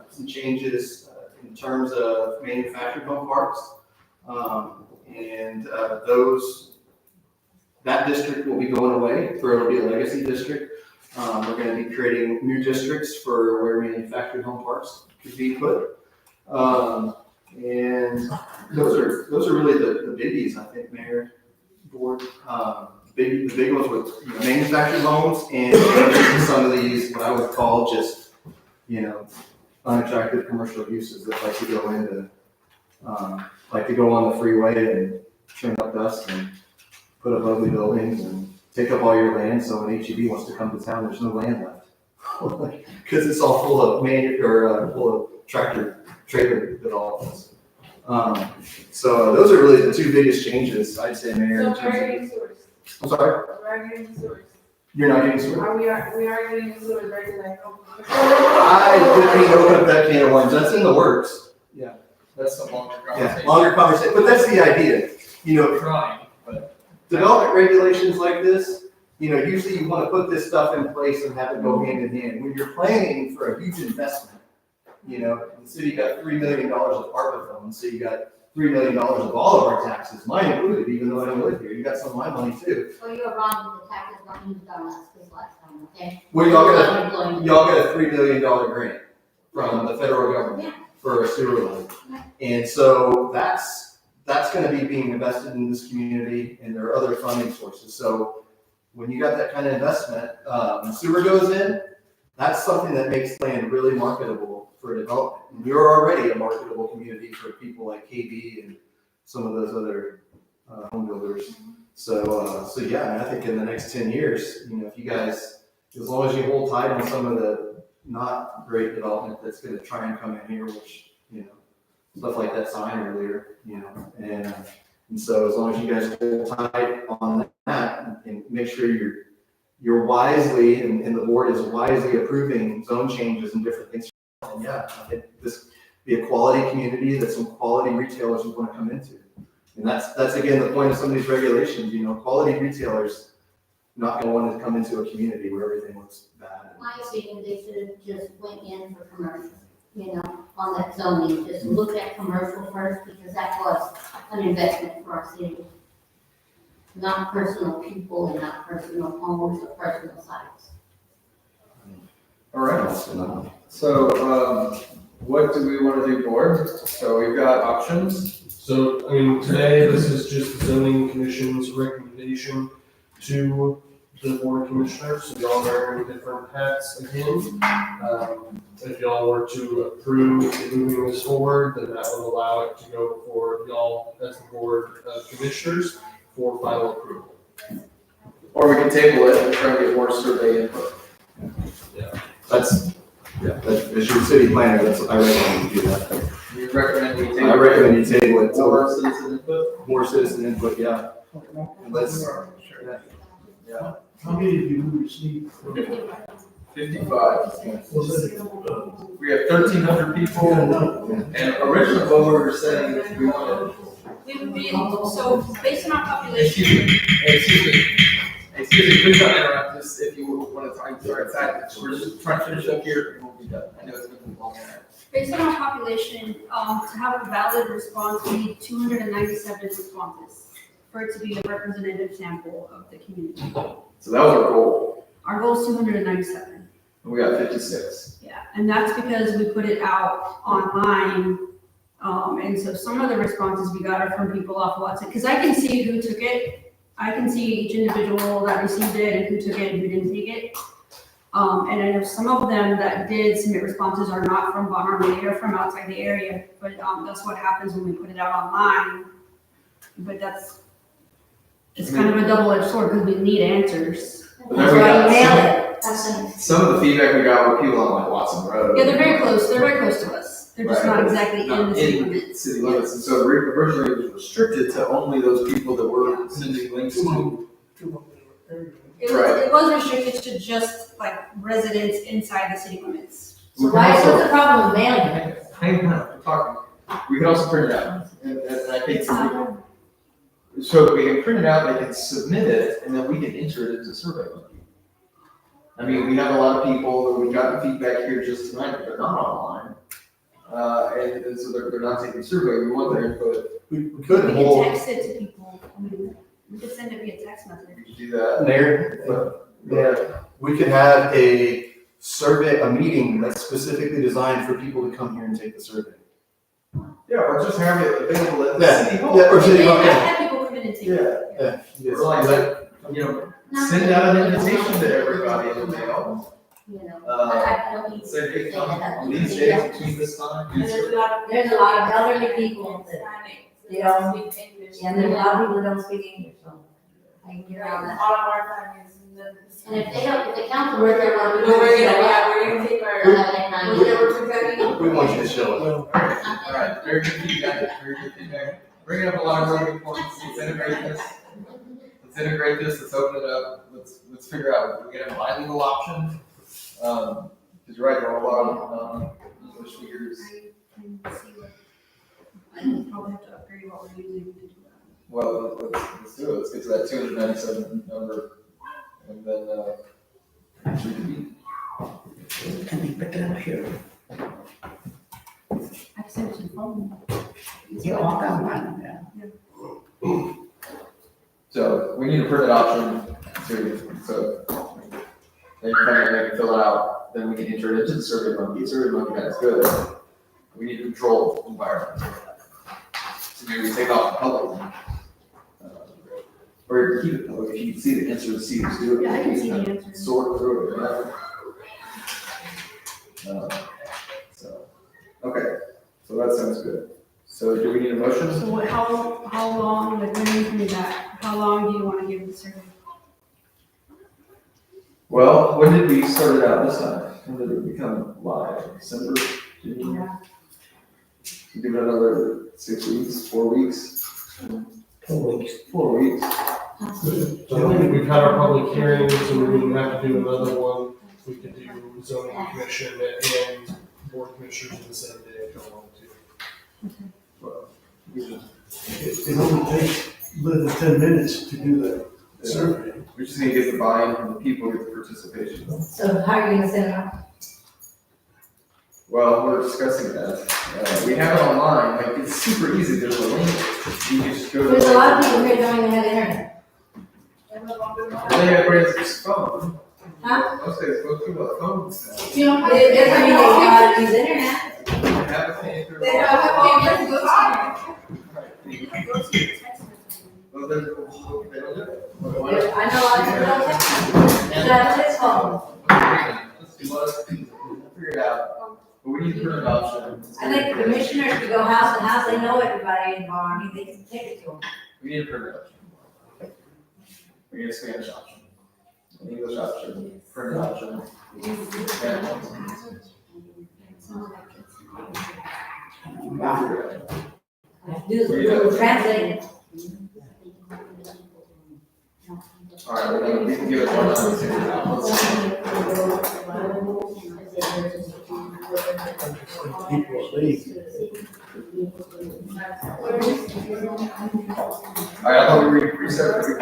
some changes in terms of manufactured home parks. That district will be going away, or it'll be a legacy district. We're going to be creating new districts for where manufactured home parks could be put. And those are really the biggies, I think, Mayor, Board. The big ones with manufactured homes and some of these what I would call just unattractive commercial uses that like to go into like to go on the freeway and turn up dust and put up ugly buildings and take up all your land. So when HEB wants to come to town, there's no land left because it's all full of full of tractor trailer developments. So those are really the two biggest changes, I'd say, Mayor. So in we are terms of- getting sewers. I'm sorry, We are getting sewers. you're not getting sewer? We are getting sewers right tonight. I didn't mean to open up that can of worms. That's in the works. That's a longer Yeah, conversation. longer conversation, but that's the idea. We're trying, but. Development regulations like this, usually you want to put this stuff in place and have it go hand in hand. When you're planning for a huge investment, the city got $3 million of ARPA funds, so you got $3 million of all of our taxes, mine included, even though I don't live here. You got some of my money too. Well, you're wrong, the taxes weren't used on us this last time, okay? Well, y'all got Unemployment. a $3 million grant from the federal government for a sewer line. And so that's going to be being invested in this community, and there are other funding sources. So when you got that kind of investment, sewer goes in, that's something that makes land really marketable for development. And you're already a marketable community for people like KB and some of those other home builders. So yeah, I think in the next 10 years, if you guys, as long as you hold tight on some of the not great development that's going to try and come in here, which, stuff like that sign earlier, and so as long as you guys hold tight on that and make sure you're wisely, and the board is wisely approving zone changes and different things. And yeah, I think this be a quality community that some quality retailers would want to come into. And that's again the point of some of these regulations. Quality retailers not going to want to come into a community where everything looks bad. In my opinion, they should have just went in for commercial, on that zoning, just look at commercial first, because that was an investment for our city. not personal people and not personal homes or personal sites. All right, so, what do we want to do, board? So we've got options. So, I mean, today, this is just the zoning commission's recommendation to the board of commissioners, so y'all wearing different hats again. If y'all were to approve moving this forward, then that would allow it to go before y'all as the board of commissioners for final approval. Or we can table it and try to get more survey input. That's as your city planner, I recommend you do that. You recommend we table? I recommend you table it More to citizen input? more citizen input, yeah. Unless, yeah. How many of you received? 55. Was it, We have 1,300 people, and originally what we were saying is we wanted, We would be, so based on our population, excuse me, please don't interrupt us if you want to talk, sorry, we're just trying to finish up here and we'll be done. I know it's been a long night. based on our population, to have a valid response, we need 297 responses for it to be a representative sample of the community. So that was our goal, Our goal is 297. and we got 56. Yeah, and that's because we put it out online. And so some of the responses we got are from people off WhatsApp, because I can see who took it. I can see each individual that received it and who took it and who didn't take it. And I know some of them that did submit responses are not from Von Ormy, they're from outside the area, but that's what happens when we put it out online. But it's kind of a double-edged sword because we need answers. But That's then we why got you mail it. some of the feedback we got were people on like Watson Road. Yeah, they're very close to us. They're just Right. not exactly in Not the city in limits. city limits, and so originally it was restricted to only those people that were sending links to. It was restricted to just like residents inside the city limits. So what's the problem with mailing it? Hang on, we're talking. We can also print it out, and I think, It's not, so we can print it out, they can submit it, and then we can enter it into SurveyMonkey. I mean, we have a lot of people, that we got feedback here just tonight, but they're not online. And so they're not taking survey, we want their input, we we could can hold, text it to people. I mean, we could send it via text message. we can do that. Mayor, we could have a survey, a meeting that's specifically designed for people to come here and take the survey. Yeah, or just have it available at the Yeah, city hall. yeah, or city hall, I've yeah. had people come in and take it. Yeah. you guys Or like, do that? you know, send out an invitation to everybody in the mail. You know, Uh, I don't need to Say, hey, say come that. on these days between this time. And there's a lot of elderly people that, they don't, and there's a lot of people that don't speak English, so I can get around that. All of our time is in the. And if they don't, if the council. We're gonna- No, we're gonna take our, We're whatever we're presenting. We want you to show up. Alright, very good feedback, very good feedback. Bringing up a lot of really good points, let's integrate this, let's open it up, let's figure out, if we get a bilingual option. Cause you're right, there are a lot of, English speakers. I can see what, I would probably have to upgrade what we're using to do that. Well, let's do it, let's get to that 297 number, and then, we can be Can we pick it up here? I can send it to the phone. You all got mine, yeah. So we need a printed option too, so they can fill it out, then we can enter it into the SurveyMonkey. SurveyMonkey has good. We need a controlled environment. So maybe we take off the public. Or keep it public, if you can see the answers, see who's doing it. Yeah, I can see the you can answers. Sort through it, right? Okay, so that sounds good. So do we need a motion? So what, how long, like when you do that, how long do you want to give the survey? Well, when did we start it out this time? When did it become live? December? Yeah. Give it another 6 weeks, 4 weeks? 4 weeks. 4 weeks. So we've had our public hearing, so we wouldn't have to do another one. We could do zoning commission and board commissioners in the same day if y'all wanted to. Well, It only takes less than 10 minutes to do that survey. we just need to get the buy-in from the people, get the participation. So how are you gonna send it out? Well, we're discussing that. We have it online, like, it's super easy, there's a link. You can just go to. There's a lot of people here that don't even have internet. They got rid of his phone. Huh? Most days, most people have phones now. You don't, it doesn't mean they know how to use internet. They have a pay through. They don't have a go to. Well, they don't do it. I know a lot of people don't have. That's his phone. Let's do what, we'll figure it out, but we need to print adoption. I think the commissioners could go house to house, they know everybody in Army, they can take it to them. We need a print adoption. We need a Spanish option, an English option, print option. Do translate it. All right, we can give it one time to figure it out. People leave. All right, I thought we reset for the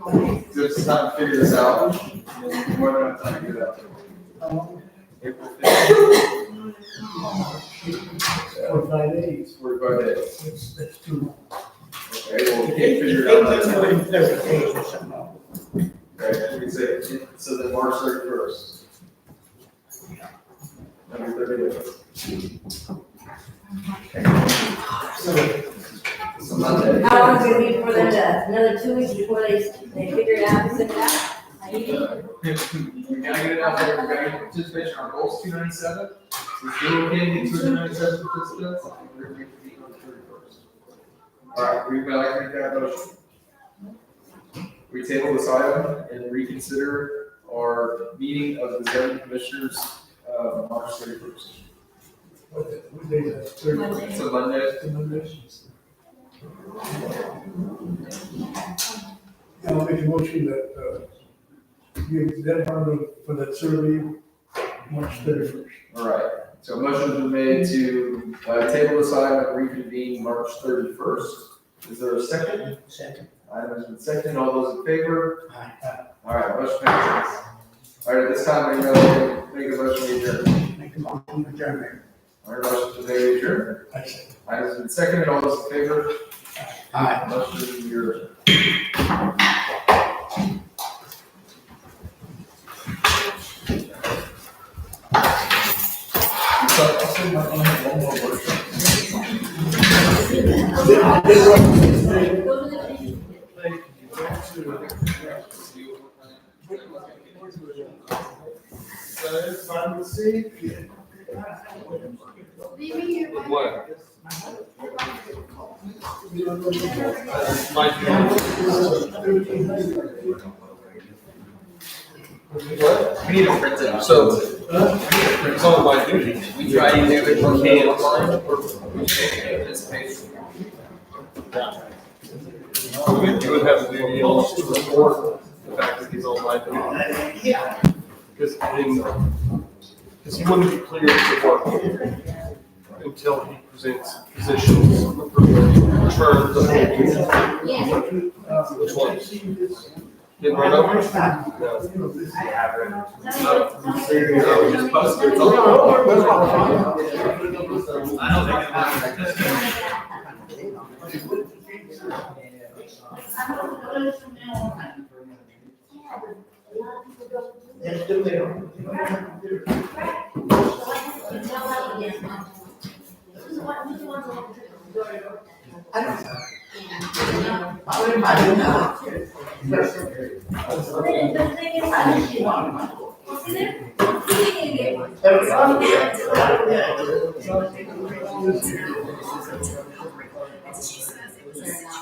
15th. Just time to figure this out. More than enough time to figure it out. April 15th. 45 days. 45 days. That's too. Okay, well, we can't figure it out. Okay, we can say, so then March 31st. That'll be 30 days. So Monday. How long is it gonna be before that, another 2 weeks before they figure it out and send it out? We gotta get it out there, we gotta get participation, our goal's 297. So if you're okay, get 297 participants, we're gonna meet on the 31st. All right, we've got to make that motion. We table this item and reconsider our meeting of the zoning commissioners, March 31st. What day is that? It's a Monday. I'll make a motion that, give deadline for that survey, March 31st. All right, so a motion's been made to table this item and reconvene March 31st. Is there a second? Second. Item has been seconded. All those in favor? Aye. All right, motion passes. All right, at this time, we're going to make a motion to adjourn. Make a motion to adjourn. All right, motion to make adjourn. I say. Item has been seconded. All those in favor? Aye. Motion is adjourned. We need to print it. So, it's on my duty. We try to do it when we can online. This page. You would have to do the else to report the fact that he's on my duty. Because he wouldn't be cleared to work until he presents positions for terms of which one? Didn't run over? No. I have it. No, we just posted it. I don't think it matters. Let's do it.